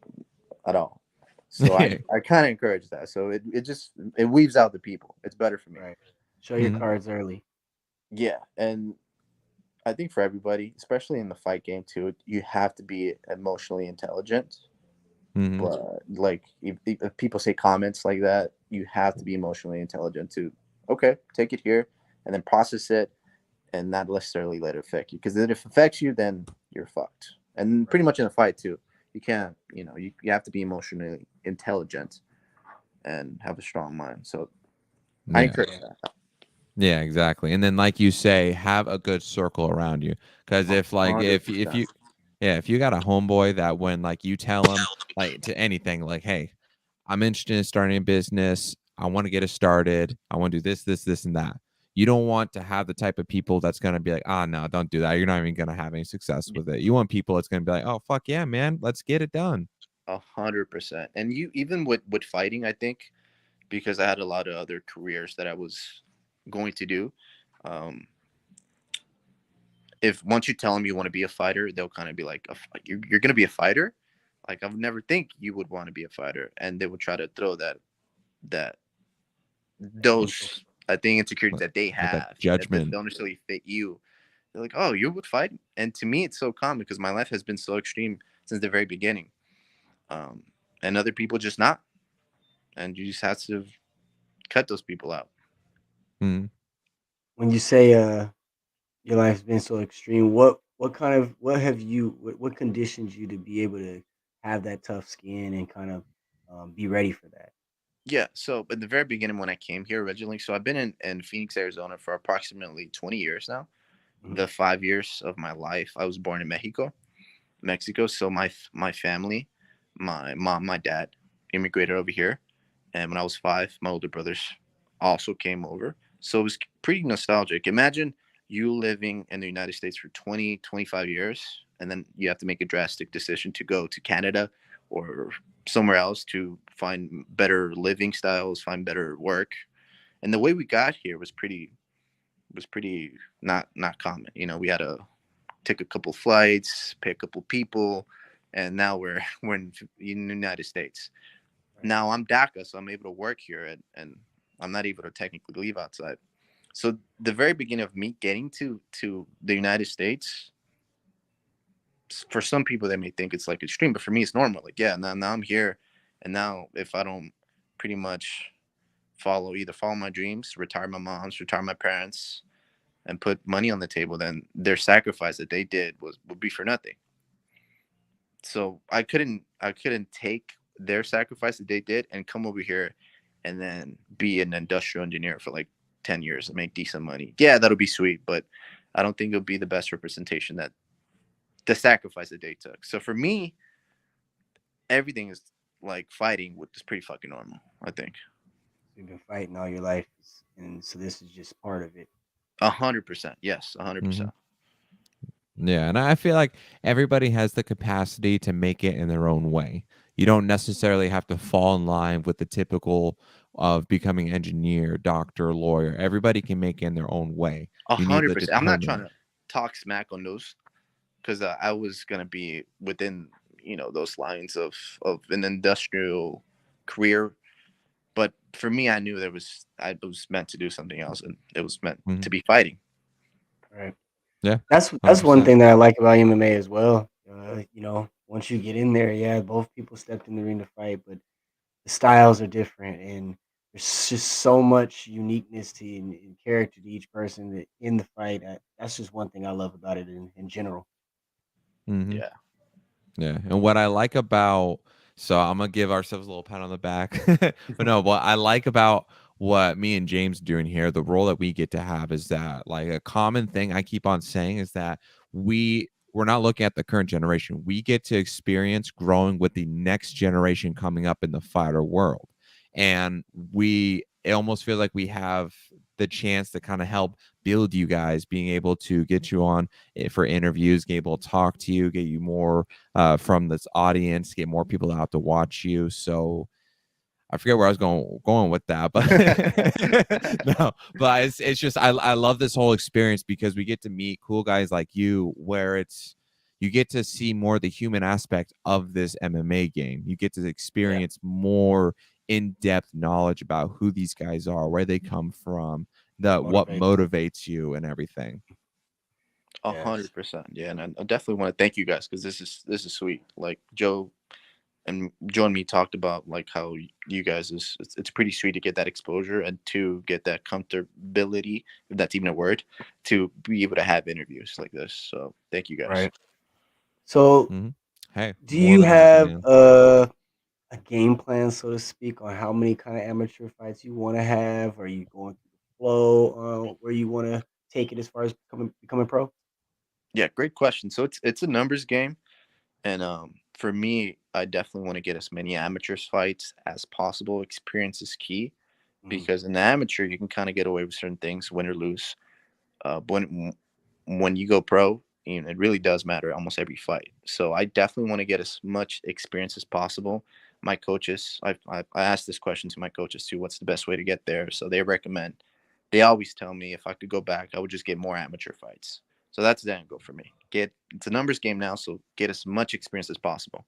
at all. So I kind of encourage that. So it just it weaves out the people. It's better for me. Right. Show your Mhm. cards early. Yeah, and I think for everybody, especially in the fight game too, you have to be emotionally intelligent. Mhm. But like if people say comments like that, you have to be emotionally intelligent to okay, take it here and then process it and not necessarily let it affect you. Because if it affects you, then you're fucked. And pretty Right. much in a fight too, you can't, you have to be emotionally intelligent and have a strong mind. So I Yeah. encourage that. Yeah, exactly. And then like you say, have a good circle around you. Cause A if like hundred if you percent. yeah, if you got a homeboy that when like you tell him like to anything, like, hey, I'm interested in starting a business. I want to get it started. I want to do this, this, this, and that. You don't want to have the type of people that's gonna be like, no, don't do that. You're not even gonna have any success with it. You want people that's gonna be like, oh fuck yeah, man, let's get it done. 100%. And you even with fighting, I think because I had a lot of other careers that I was going to do. Um, if once you tell them you want to be a fighter, they'll kind of be like, You're going to be a fighter? Like, I would never think you would want to be a fighter." And they would try to throw that, Into those, I think, insecurities Like, that they like that have that judgment. don't necessarily fit you. They're like, "Oh, you would fight?" And to me, it's so common because my life has been so extreme since the very beginning. Um, and other people just not. And you just have to cut those people out. Mm. when you say your life's been so extreme, what kind of what conditions you to be able to have that tough skin and kind of be ready for that? Yeah. So at the very beginning, when I came here originally, so I've been in Phoenix, Arizona for approximately 20 years now. Mhm. The 5 years of my life, I was born in Mexico. So my family, my mom, my dad immigrated over here. And when I was 5, my older brothers also came over. So it was pretty nostalgic. Imagine you living in the United States for 20, 25 years, and then you have to make a drastic decision to go to Canada or somewhere else to find better living styles, find better work. And the way we got here was pretty not common. We had to take a couple flights, pay a couple people, and now we're in the United States. Right. Now I'm DACA, so I'm able to work here, and I'm not able to technically leave outside. So the very beginning of me getting to the United States, for some people they may think it's like extreme, but for me it's normal. Like, yeah, now I'm here, and now if I don't pretty much follow my dreams, retire my moms, retire my parents, and put money on the table, then their sacrifice that they did would be for nothing. So I couldn't take their sacrifice that they did and come over here and then be an industrial engineer for like 10 years and make decent money. Yeah, that'll be sweet, but I don't think it'll be the best representation that the sacrifice that they took. So for me, everything is like fighting, which is pretty fucking normal, I think. You've been fighting all your life, and so this is just part of it. 100%. Yes, Hmm. 100%. Yeah, and I feel like everybody has the capacity to make it in their own way. You don't necessarily have to fall in line with the typical of becoming engineer, doctor, lawyer. Everybody can make it in their own way. A You need hundred the percent. I'm not trying determinant. to talk smack on those because I was gonna be within those lines of an industrial career. But for me, I knew I was meant to do something else, and it was meant Mhm. to be fighting. Right. Yeah, That's one 100%. thing that I like about MMA as well. Once you get in there, yeah, both people stepped in the ring to fight, but the styles are different, and there's just so much uniqueness and character to each person that in the fight. That's just one thing I love about it in general. Hmm. Yeah. Yeah, and what I like about so I'm gonna give ourselves a little pat on the back. But no, what I like about what me and James are doing here, the role that we get to have is that like a common thing I keep on saying is that we're not looking at the current generation. We get to experience growing with the next generation coming up in the fighter world. And we it almost feel like we have the chance to kind of help build you guys, being able to get you on for interviews, get able to talk to you, get you more from this audience, get more people out to watch you. So I forget where I was going with that, but no, but it's just I love this whole experience because we get to meet cool guys like you, where you get to see more the human aspect of this MMA game. You get to Yeah. experience more in-depth knowledge about who these guys are, where they come from, the what Motivate. motivates you and everything. A Yes. 100%. Yeah, and I definitely want to thank you guys because this is sweet. Like Joe and me talked about like how you guys it's pretty sweet to get that exposure and to get that comfortability, if that's even a word, to be able to have interviews like this. So thank you guys. Right. So, Hmm. Hey, do more you than happy, have man. a game plan, so to speak, on how many kind of amateur fights you want to have? Are you going through the flow where you want to take it as far as becoming pro? Yeah, great question. So it's a numbers game, and for me, I definitely want to get as many amateurs fights as possible. Experience is key Mhm. because in the amateur you can kind of get away with certain things, win or lose. When you go pro, it really does matter almost every fight. So I definitely want to get as much experience as possible. My coaches, I asked this question to my coaches too. What's the best way to get there? So they recommend. They always tell me if I could go back, I would just get more amateur fights. So that's the end goal for me. It's a numbers game now, so get as much experience as possible.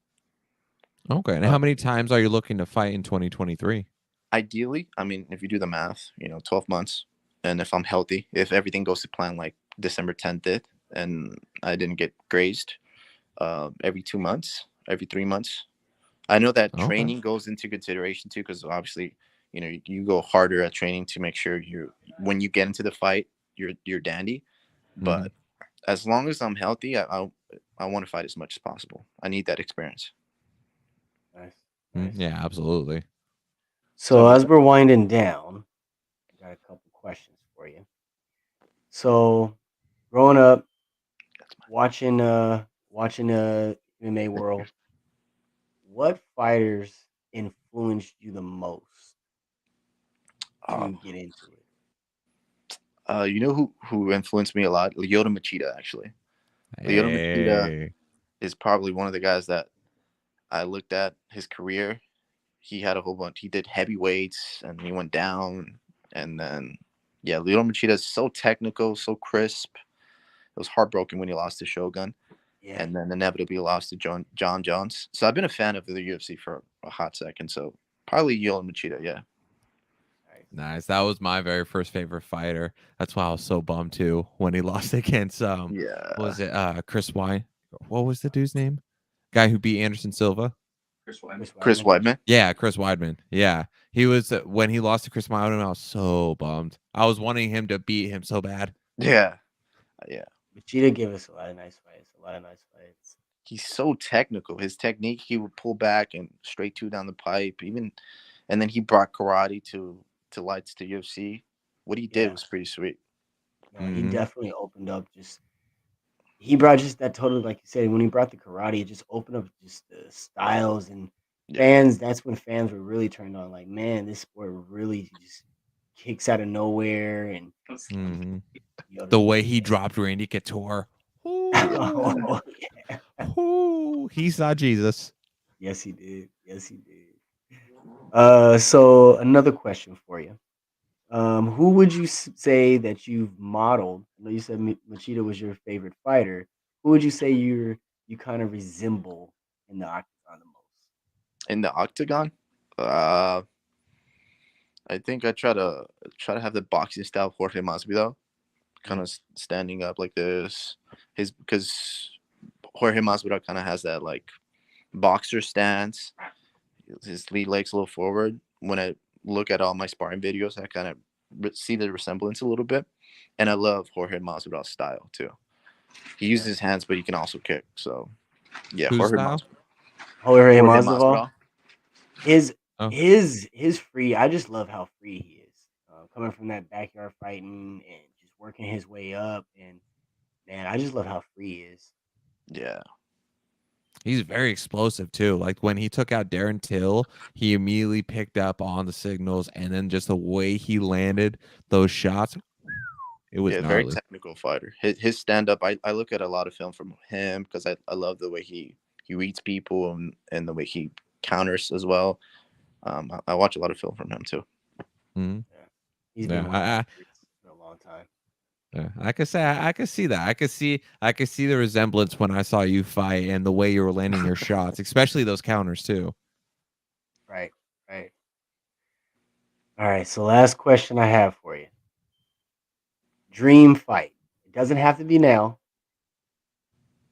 Okay. And how But many times are you looking to fight in 2023? ideally, I mean, if you do the math, 12 months, and if I'm healthy, if everything goes to plan like December 10th, and I didn't get grazed, every 2 months, every 3 months. I know that Okay. training goes into consideration too, because obviously, you go harder at training to make sure when you get into the fight, you're dandy. Hmm. But as long as I'm healthy, I want to fight as much as possible. I need that experience. Nice, nice. Yeah, absolutely. So So yeah, as we're winding down, I got a couple questions for you. So growing up, that's watching MMA world, what fighters influenced you the most my. to get into it? You know who influenced me a lot? Lyoto Machida, actually. Lyoto Machida Hey. is probably one of the guys that I looked at his career. He had a whole bunch. He did heavyweights and he went down. And then, yeah, Lyoto Machida is so technical, so crisp. It was heartbroken when he lost to Shogun, Yeah, and then inevitably lost to John Jones. So I've been a fan of the UFC for a hot second. So probably Lyoto Machida, yeah. nice. Nice. That was my very first favorite fighter. That's why I was so bummed too when he lost against what Yeah. was it Chris Wine? What was the dude's name? Guy who beat Anderson Silva? Chris Chris Weidman. Weidman. Yeah, Chris Weidman. Yeah. He was when he lost to Chris Weidman, I was so bummed. I was wanting him to beat him so bad. Yeah. Yeah. Machida gave us a lot of nice fights. A lot of nice fights. He's so technical. His technique, he would pull back and straight two down the pipe. Even, and then he brought karate to lights to UFC. What he did Yeah, was pretty sweet. no, he Hmm. definitely opened up. Just he brought just that total, like you said, when he brought the karate, it just opened up just the styles and That's when fans were really turned on. Like, man, this sport really just kicks out of nowhere, and Mhm. you know, The way he dropped Randy Couture. Ooh. oh, Ooh. He saw Jesus. yes, he did. Yes, he did. So another question for you. Who would you say that you've modeled? I know you said Machida was your favorite fighter. Who would you say you kind of resemble in the octagon the most? In the octagon, uh, I think I try to have the boxing style of Jorge Masvidal, kind of standing up like this. His because Jorge Masvidal kind of has that like boxer stance. His lead legs a little forward. When I look at all my sparring videos, I kind of see the resemblance a little bit, and I love Jorge Masvidal's style too. He uses his hands, but he can also kick. So yeah, Whose style? Jorge Jorge Masvidal. Masvidal. His Oh. his free. I just love how free he is. Coming from that backyard fighting and just working his way up, and man, I just love how free he is. Yeah. He's very explosive too. Like when he took out Darren Till, he immediately picked up on the signals, and then just the way he landed those shots, it was Yeah, very gnarly. technical fighter. His stand up, I look at a lot of film from him because I love the way he reads people and the way he counters as well. I watch a lot of film from him too. Mhm. Yeah. He's Yeah, been one of my favorites for a long time. Yeah, I could say I could see that. I could see the resemblance when I saw you fight and the way you were landing your shots, especially those counters too. Right, right. All right. So last question I have for you. Dream fight. It doesn't have to be now.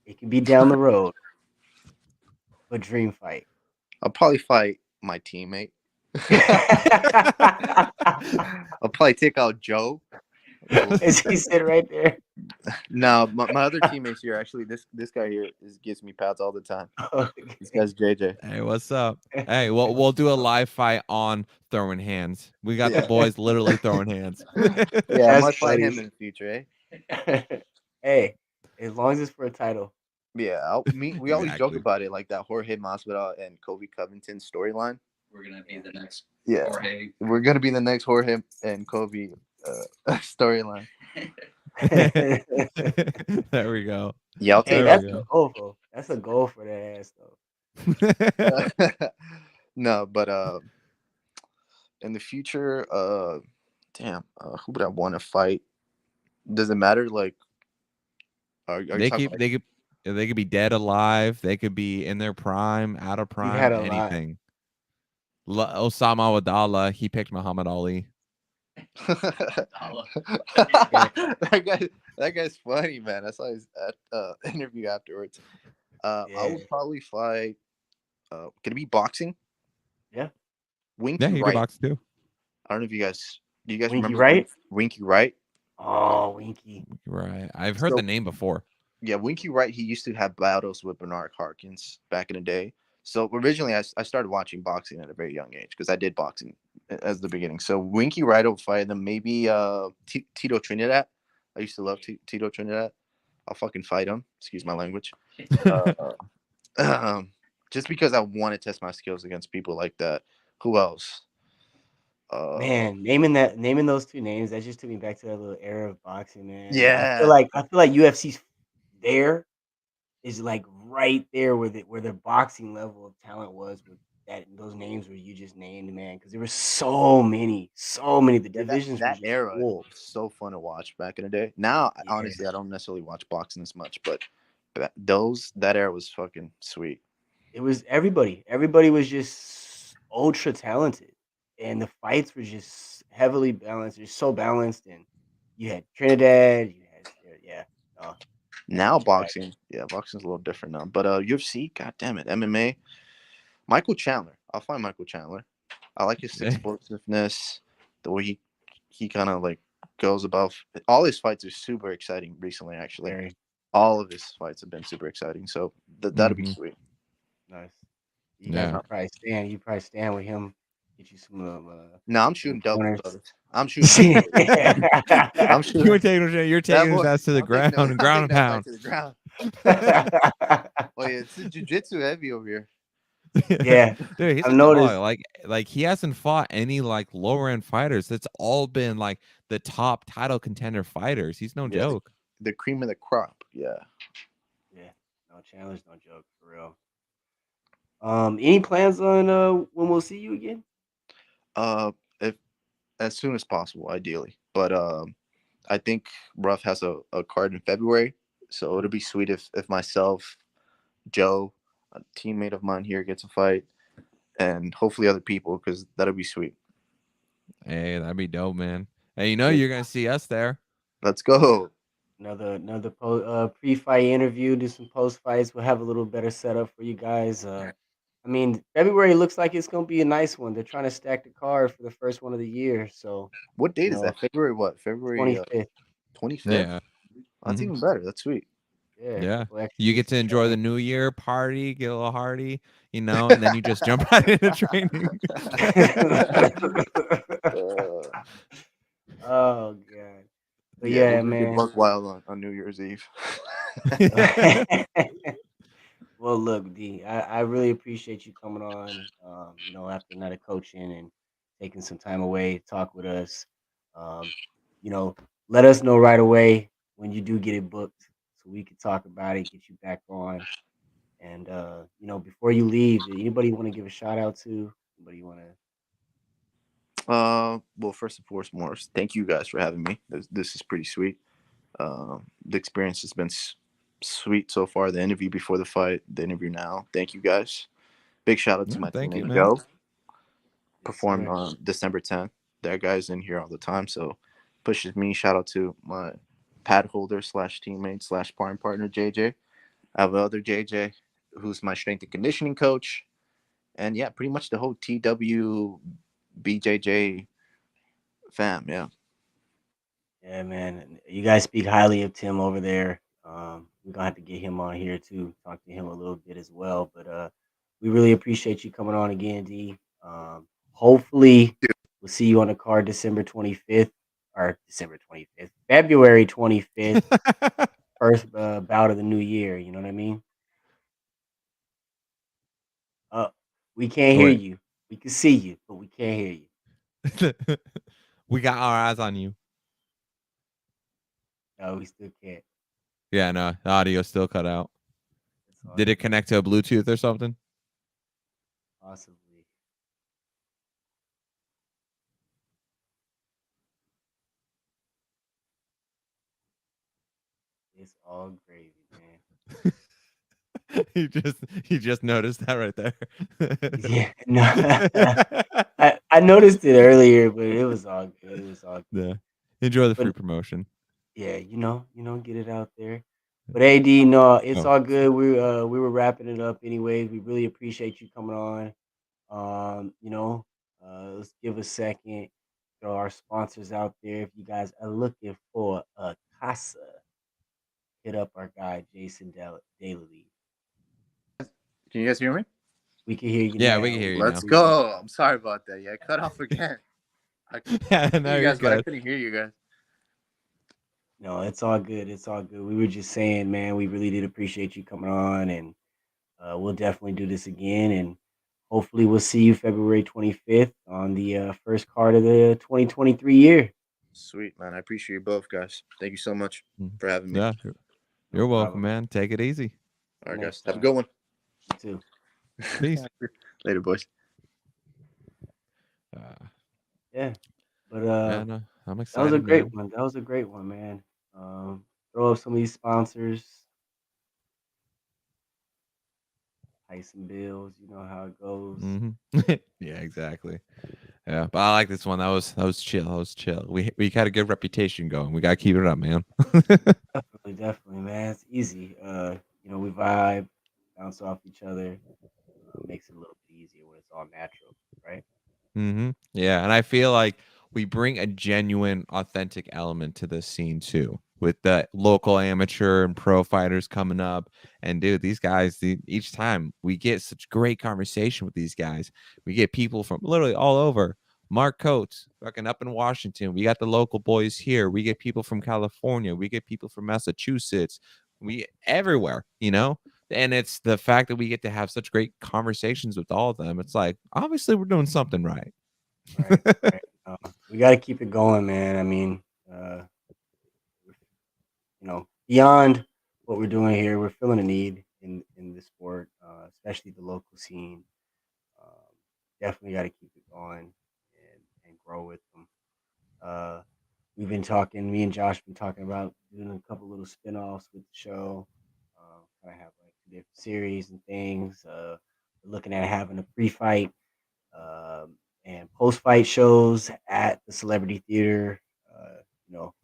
It can be down the road, but dream fight. I'll probably fight my teammate. I'll probably take out Joe. Is he sitting right there? No, my other teammates here actually. This guy here gives me pads all the time. This guy's JJ. Hey, what's up? Hey, we'll do a live fight on throwing hands. We got the Yeah. boys literally throwing hands. Yeah, I That's might fight funny. him in the future, eh? Hey, as long as it's for a title. Yeah, we always joke Exactly. about it, like that Jorge Masvidal and Kobe Covington storyline. We're gonna be the next Yeah, Jorge. we're gonna be the next Jorge and Kobe storyline. There we go. Yeah, I'll Hey, take There that's we a go. goal, bro. That's a goal for that ass, though. No, but in the future, who would I want to fight? Does it matter? Like, are you They talking? could they could be dead alive. They could be in their prime, out of You've had prime, a lot. anything. Osama Wadala, he picked Muhammad Ali. That guy's funny, man. I saw his interview afterwards. I Yeah. would probably fight. Could it be boxing? Yeah. Winky Yeah, he could Wright. box too. I don't know if you guys. Do you guys Winky remember Wright? Winky Wright? Oh, Winky. Right. I've heard So- the name before. Yeah, Winky Wright. He used to have battles with Bernard Harkins back in the day. So originally, I started watching boxing at a very young age because I did boxing as the beginning. So Winky Wright will fight them. Maybe Tito Trinidad. I used to love Tito Trinidad. I'll fucking fight him. Excuse my language. Just because I want to test my skills against people like that. Who else? Man, naming those two names, that just took me back to that little era of boxing, man. Yeah. I feel like UFC's there is like right there where their boxing level of talent was with those names where you just named, man, because there were so many. The Yeah, divisions were that just era full. was so fun to watch back in the day. Now, Yeah. honestly, I don't necessarily watch boxing as much, but that era was fucking sweet. It was everybody. Everybody was just ultra talented, and the fights were just heavily balanced. They're so balanced, and you had Trinidad. You had oh, Now boxing. boxing's a little different now. But UFC, god damn it, MMA. Michael Chandler, I'll find Michael Chandler. I like his explosiveness, the way he kind of like goes above. All his fights are super exciting recently. Actually, Very all of his fights have been super exciting. So that'll be sweet. nice. You guys Yeah. would probably stand. You probably stand with him. Get you some. No, I'm shooting doubles, corners. brothers. I'm shooting. I'm shooting. You're taking his ass to the ground and ground and pound. To the ground. Oh yeah, it's jiu-jitsu heavy over here. Yeah, Dude, he's I've a noticed. dog. Like he hasn't fought any like lower end fighters. It's all been like the top title contender fighters. He's no Yeah, joke. the cream of the crop. Yeah. Yeah, no challenge, no joke for real. Any plans on when we'll see you again? If as soon as possible, ideally. But I think Ruff has a card in February, so it'll be sweet if myself, Joe, a teammate of mine here, gets a fight, and hopefully other people, because that'll be sweet. Hey, that'd be dope, man. Hey, you know Yeah. you're gonna see us there. Let's go. Another pre-fight interview, do some post fights. We'll have a little better setup for you guys. I mean, February looks like it's gonna be a nice one. They're trying to stack the card for the first one of the year, so What you date is know, that? February what? February 25th. 25th? Yeah. That's Hmm. even better. That's sweet. Yeah, a Yeah. couple extra You get weeks to of enjoy the training. new year party, get a little hearty, and then you just jump right into training. Uh, Oh god, but yeah, we're yeah, gonna get man. buck wild on New Year's Eve. Well, look, D, I really appreciate you coming on. After a night of coaching and taking some time away to talk with us. Um, you know, let us know right away when you do get it booked, so we can talk about it, get you back on. And before you leave, anybody you want to give a shout out to? Anybody you want to? Well, first and foremost, thank you guys for having me. This is pretty sweet. The experience has been sweet so far. The interview before the fight, the interview now. Thank you guys. Big shout out to No, my thank you, teammate man. Joe. Yes, Performed sir. on December 10th. That guy's in here all the time, so pushes me. Shout out to my pad holder slash teammate slash sparring partner JJ. I have another JJ who's my strength and conditioning coach, and yeah, pretty much the whole TW BJJ fam. Yeah, Yeah, man. You guys speak highly of Tim over there. We're gonna have to get him on here too, talk to him a little bit as well. But we really appreciate you coming on again, D. Hopefully we'll see you on the card December 25th or December 25th, February 25th, first bout of the new year. You know what I mean? Uh, we can't hear Wait. you. We can see you, but we can't hear you. We got our eyes on you. No, we still can't. Yeah, no, the audio still cut out. It's all Did it good. connect to a Bluetooth or something? Possibly. It's all gravy, man. You just noticed that right there. Yeah, no, I noticed it earlier, but it was all good. It was all good. Yeah. Enjoy the free But promotion. yeah, get it out there. But AD, no, it's Oh. all good. We were wrapping it up anyways. We really appreciate you coming on. Let's give a second. Throw our sponsors out there. If you guys are looking for a casa, hit up our guy Jason Daily. can you guys hear me? We can hear you Yeah, we now. can hear you Let's now. go. I'm sorry about that. Yeah, cut off again. I could Yeah, see no, you you're guys, but I good. couldn't hear you guys. No, it's all good. It's all good. We were just saying, man, we really did appreciate you coming on, and we'll definitely do this again. And hopefully, we'll see you February 25th on the first card of the 2023 year. Sweet, man. I appreciate you both, guys. Thank you so much for having me. Yeah, No you're welcome, problem. man. Take it easy. All right, guys. Next Have a time. good one. You too. Peace. Later, boys. Uh, Yeah. But yeah, no, I'm that was a excited, great man. one. That was a great one, man. Throw up some of these sponsors, pay some bills. You know how it goes. Hmm. Yeah, exactly. Yeah, but I like this one. That was chill. That was chill. We got a good reputation going. We gotta keep it up, man. Definitely, man. It's easy. We vibe, bounce off each other. Makes it a little bit easier when it's all natural, right? Yeah, and I feel like we bring a genuine, authentic element to this scene too, with the local amateur and pro fighters coming up. And dude, these guys, each time we get such great conversation with these guys, we get people from literally all over. Mark Coates, fucking up in Washington. We got the local boys here. We get people from California. We get people from Massachusetts. We everywhere, And it's the fact that we get to have such great conversations with all of them. It's like, obviously, we're doing something right. Right, right. We got to keep it going, man. I mean, beyond what we're doing here, we're feeling a need in the sport, especially the local scene. Um, Definitely got to keep it going and grow with them. Uh, we've been talking. Me and Josh been talking about doing a couple little spin-offs with the show. Kind of have like two different series and things. We're looking at having a pre-fight um, and post-fight shows at the Celebrity Theater. Uh, you know,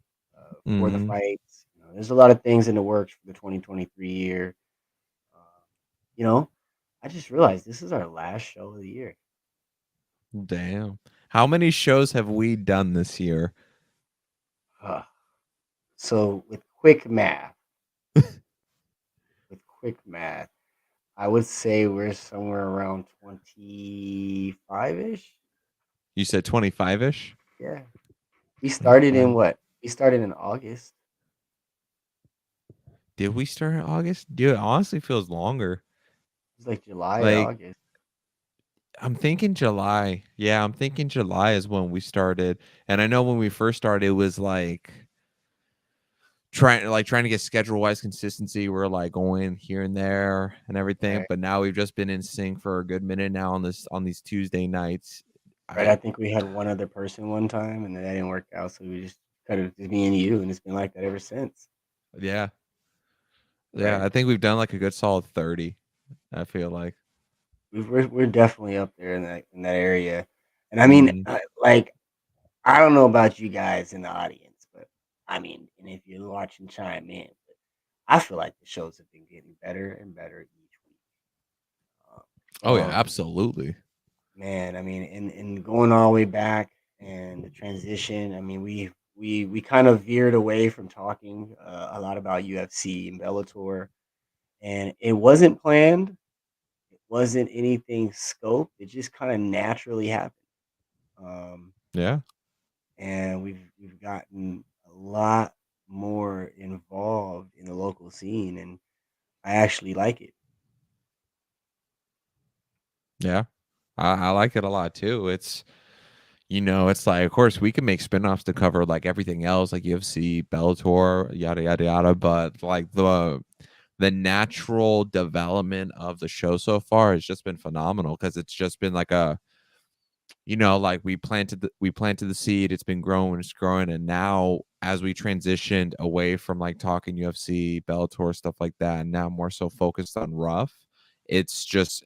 for the Mm, fights. There's a lot of things in the works for the 2023 year. Uh, you know, I just realized this is our last show of the year. damn. How many shows have we done this year? Uh, so with quick math, I would say we're somewhere around 25 ish. You said 25 ish? Yeah, we started in 25. what? We started in August. Did we start in August? Dude, it honestly feels longer. It was like July or Like, August. I'm thinking July. Yeah, I'm thinking July is when we started. And I know when we first started, it was like trying to get schedule wise consistency. We're like going here and there and everything. Right, But now we've just been in sync for a good minute now on these Tuesday nights. right. I I think we had one other person one time, and then that didn't work out, so we just cut it just me and you, and it's been like that ever since. yeah. Yeah, Right. I think we've done like a good solid 30, I feel like. We're definitely up there in that area, and I mean, Mhm. like I don't know about you guys in the audience, but I mean, and if you're watching, chime in. But I feel like the shows have been getting better and better each week. Oh yeah, Um, absolutely. Man, I mean, and going all the way back and the transition. I mean, we kind of veered away from talking a lot about UFC and Bellator, and it wasn't planned. It wasn't anything scoped. It just kind of naturally happened. Um, Yeah. and we've gotten a lot more involved in the local scene, and I actually like it. Yeah. I like it a lot too. It's like, of course, we can make spinoffs to cover like everything else, like UFC, Bellator, yada yada yada. But like the natural development of the show so far has just been phenomenal because it's just been like like we planted the seed, it's been growing, it's growing, and now as we transitioned away from like talking UFC, Bellator, stuff like that, and now more so focused on rough, it's just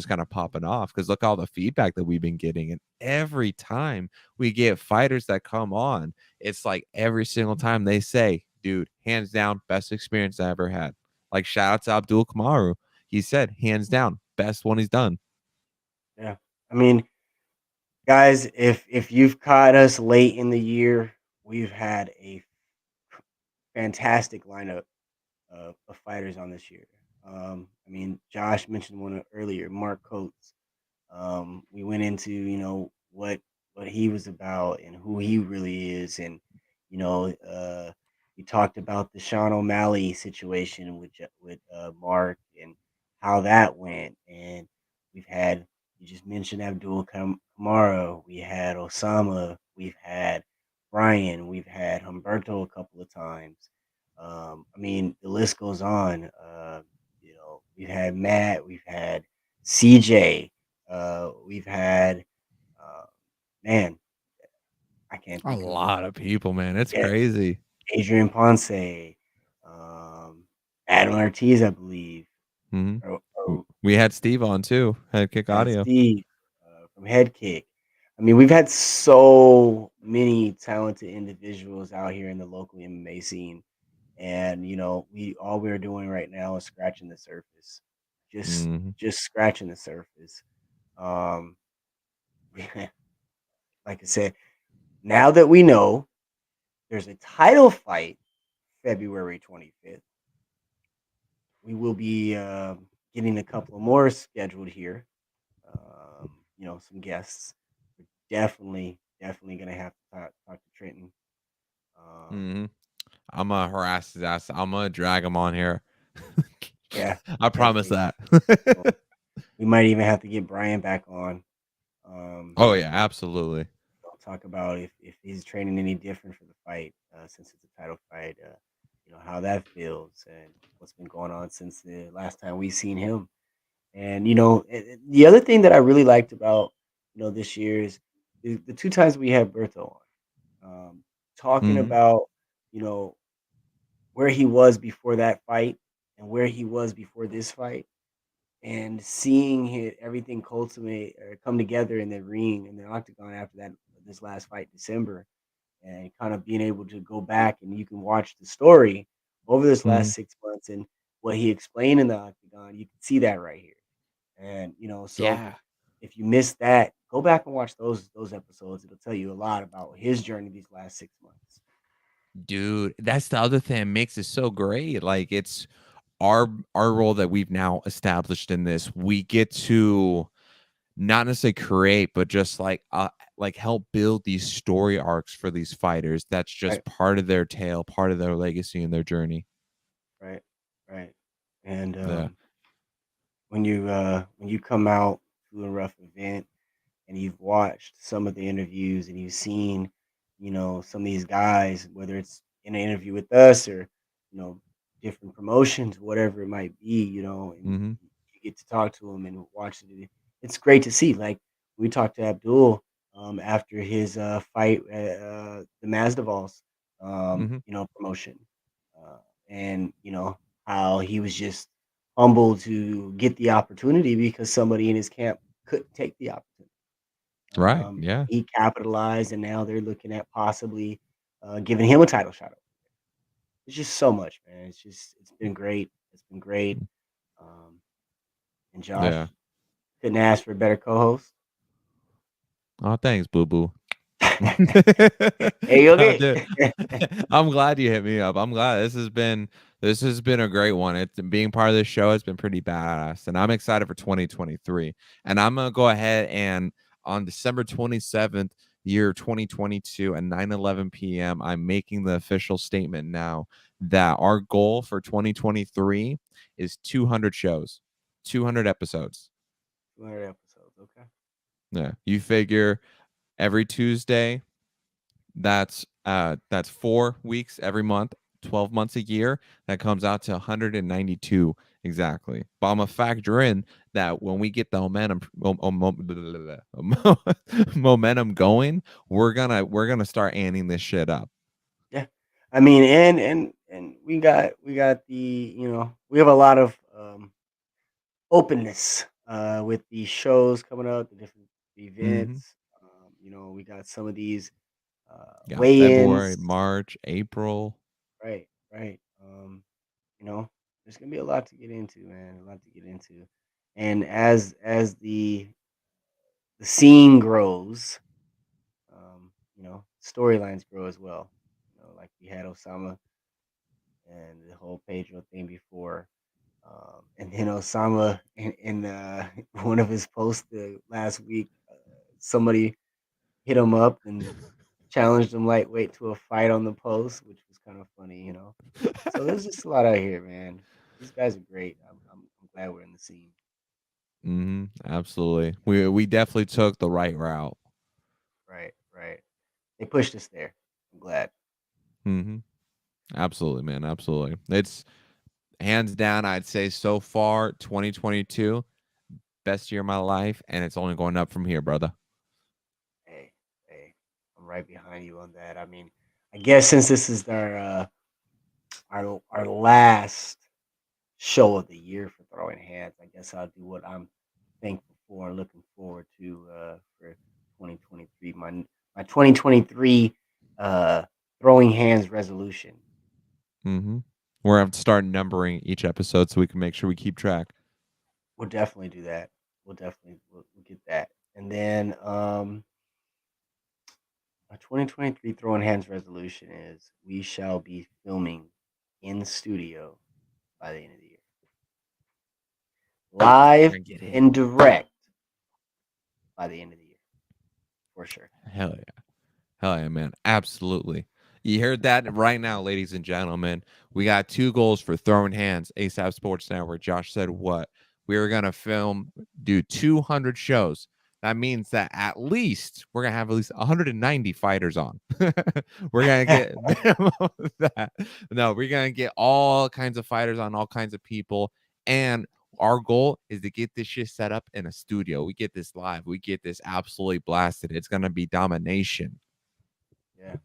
kind of popping off because look all the feedback that we've been getting, and every time we get fighters that come on, it's like every single time they say, dude, hands down, best experience I ever had. Like shout out to Abdul Kamaru. He said, hands down, best one he's done. Yeah, I mean, guys, if you've caught us late in the year, we've had a fantastic lineup of fighters on this year. I mean, Josh mentioned one earlier, Mark Coates. We went into what he was about and who he really is, and you know, we talked about the Sean O'Malley situation with Mark and how that went, and we've had you just mentioned Kamara, we had Osama, we've had Brian, we've had Humberto a couple of times. I mean, the list goes on. We've had Matt, we've had CJ, we've had, uh, man, I can't A think of lot of people, man. It's yeah, crazy. Adrian Ponce, um, Adam Ortiz, I believe, Mhm. or We had Steve on too, Head Kick had Audio. Steve from Head Kick. I mean, we've had so many talented individuals out here in the local MMA scene, and we're doing right now is scratching the surface, just Mhm. just scratching the surface. Um, like I said, now that we know there's a title fight February 25th, we will be getting a couple of more scheduled here. Some guests. We're definitely gonna have to talk to Trenton. Um, Mhm. Imma harass his ass. Imma drag him on here. Yeah, I promise definitely. that. Well, we might even have to get Brian back on. Oh yeah, absolutely. I'll talk about if he's training any different for the fight, since it's a title fight. How that feels and what's been going on since the last time we seen him. And the other thing that I really liked about this year is the two times we had Berto on, talking Hmm. about you know where he was before that fight and where he was before this fight, and seeing everything cultivate or come together in the ring and the octagon after that this last fight December, and kind of being able to go back and you can watch the story over this Hmm. last 6 months and what he explained in the octagon. You can see that right here. And so Yeah. if you missed that, go back and watch those episodes. It'll tell you a lot about his journey these last 6 months. Dude, that's the other thing that makes it so great. Like it's our role that we've now established in this. We get to not necessarily create, but just like help build these story arcs for these fighters. That's Right, just part of their tale, part of their legacy and their journey. right, right. And Yeah. when you come out to a rough event and you've watched some of the interviews and you've seen, some of these guys, whether it's in an interview with us or, you know, different promotions, whatever it might be, and Mhm. you get to talk to them and watch it. It's great to see. Like we talked to Abdul after his fight at the Mazdavals, Mhm. promotion, and how he was just humbled to get the opportunity because somebody in his camp couldn't take the opportunity. Right. Yeah. He capitalized, and now they're looking at possibly giving him a title shot. It's just so much, man. It's been great. It's been great. Um, and Yeah. Josh couldn't ask for a better co-host. Oh, thanks, boo boo. Hey, No, okay. dude, I'm glad you hit me up. I'm glad this has been a great one. It's being part of this show has been pretty badass, and I'm excited for 2023. And I'm gonna go ahead and on December 27th, year 2022, at 9:11 p.m., I'm making the official statement now that our goal for 2023 is 200 shows, 200 episodes. 200 episodes. Okay. Yeah, you figure every Tuesday. That's 4 weeks every month, 12 months a year. That comes out to 192 exactly. But I'm gonna factor in that when we get the momentum going, we're gonna start anting this shit up. Yeah. I mean, and we got we have a lot of openness with these shows coming up, the different Mm-hmm. events. We got some of these Got weigh-ins. February, March, April. Right, right. You know, there's gonna be a lot to get into, man. A lot to get into, and as the scene grows, storylines grow as well. Like we had Osama and the whole Pedro thing before. And then Osama in one of his posts last week, somebody hit him up and challenged him lightweight to a fight on the post, which was kind of funny. So there's just a lot out here, man. These guys are great. I'm glad we're in the scene. Mm-hmm. Absolutely. We definitely took the right route. Right, right. They pushed us there. I'm glad. Mm-hmm. Absolutely, man. Absolutely. It's hands down, I'd say so far, 2022, best year of my life, and it's only going up from here, brother. Hey, hey, I'm right behind you on that. I mean, I guess since this is our last show of the year for throwing hands, I guess I'll do what I'm thankful for and looking forward to for 2023. My 2023 uh, throwing hands resolution. Mm-hmm. We're gonna have to start numbering each episode so we can make sure we keep track. We'll definitely do that. We'll get that. And then my 2023 throwing hands resolution is we shall be filming in studio by the end of the year. Live I get it. and direct by the end of the year, for sure. Hell yeah. Hell yeah, man. Absolutely. You heard that right now, ladies and gentlemen. We got 2 goals for Throwing Hands, ASAP Sports Network. Josh said what? We were going to do 200 shows. That means that at least we're going to have at least 190 fighters on. We're going to get minimum of that. No, we're going to get all kinds of fighters on, all kinds of people. And our goal is to get this shit set up in a studio. We get this live. We get this absolutely blasted. It's going to be domination. Yeah.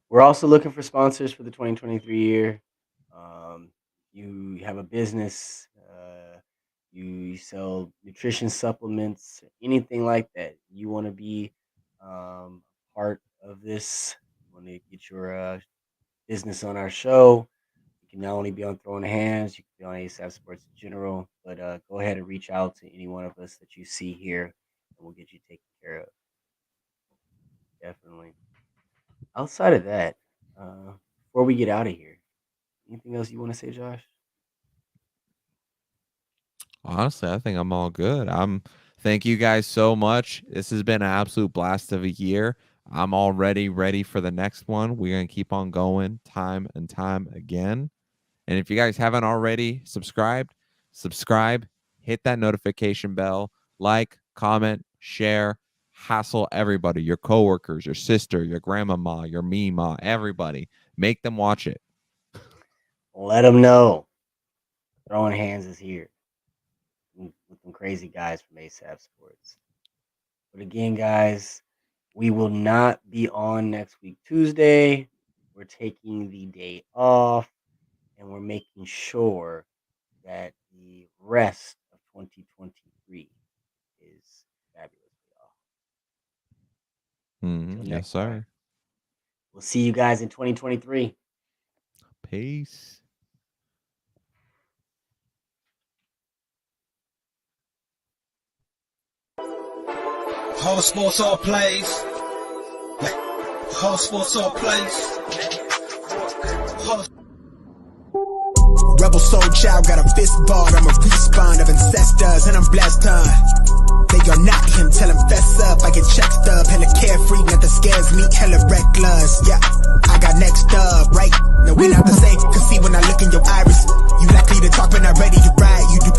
We're also looking for sponsors for the 2023 year. You have a business, you sell nutrition supplements, anything like that. You want to be part of this. You want to get your business on our show. You can not only be on Throwing Hands, you can be on ASAP Sports in general, but go ahead and reach out to any one of us that you see here, and we'll get you taken care of. Definitely. Outside of that, before we get out of here, anything else you want to say, Josh? Honestly, I think I'm all good. Thank you guys so much. This has been an absolute blast of a year. I'm already ready for the next one. We're going to keep on going time and time again. And if you guys haven't already subscribe, hit that notification bell, like, comment, share, hassle everybody, your coworkers, your sister, your grandmama, your mima, everybody. Make them watch it. Let them know Throwing Hands is here with some crazy guys from ASAP Sports. But again, guys, we will not be on next week, Tuesday. We're taking the day off, and we're making sure that the rest of 2023 is fabulous for y'all. Yes, sir. Time. We'll see you guys in 2023. Peace. Whole sports all plays. Whole sports all plays. Rebel soul child got a fist ball, I'm a respawn of ancestors, and I'm blessed, They are not him, tell him fess up, I get checked up, hella carefree, nothing scares me, hella reckless, yeah, I got next up, right, no we not the same, cause see when I look in your iris, you likely to talk but not ready to ride, you do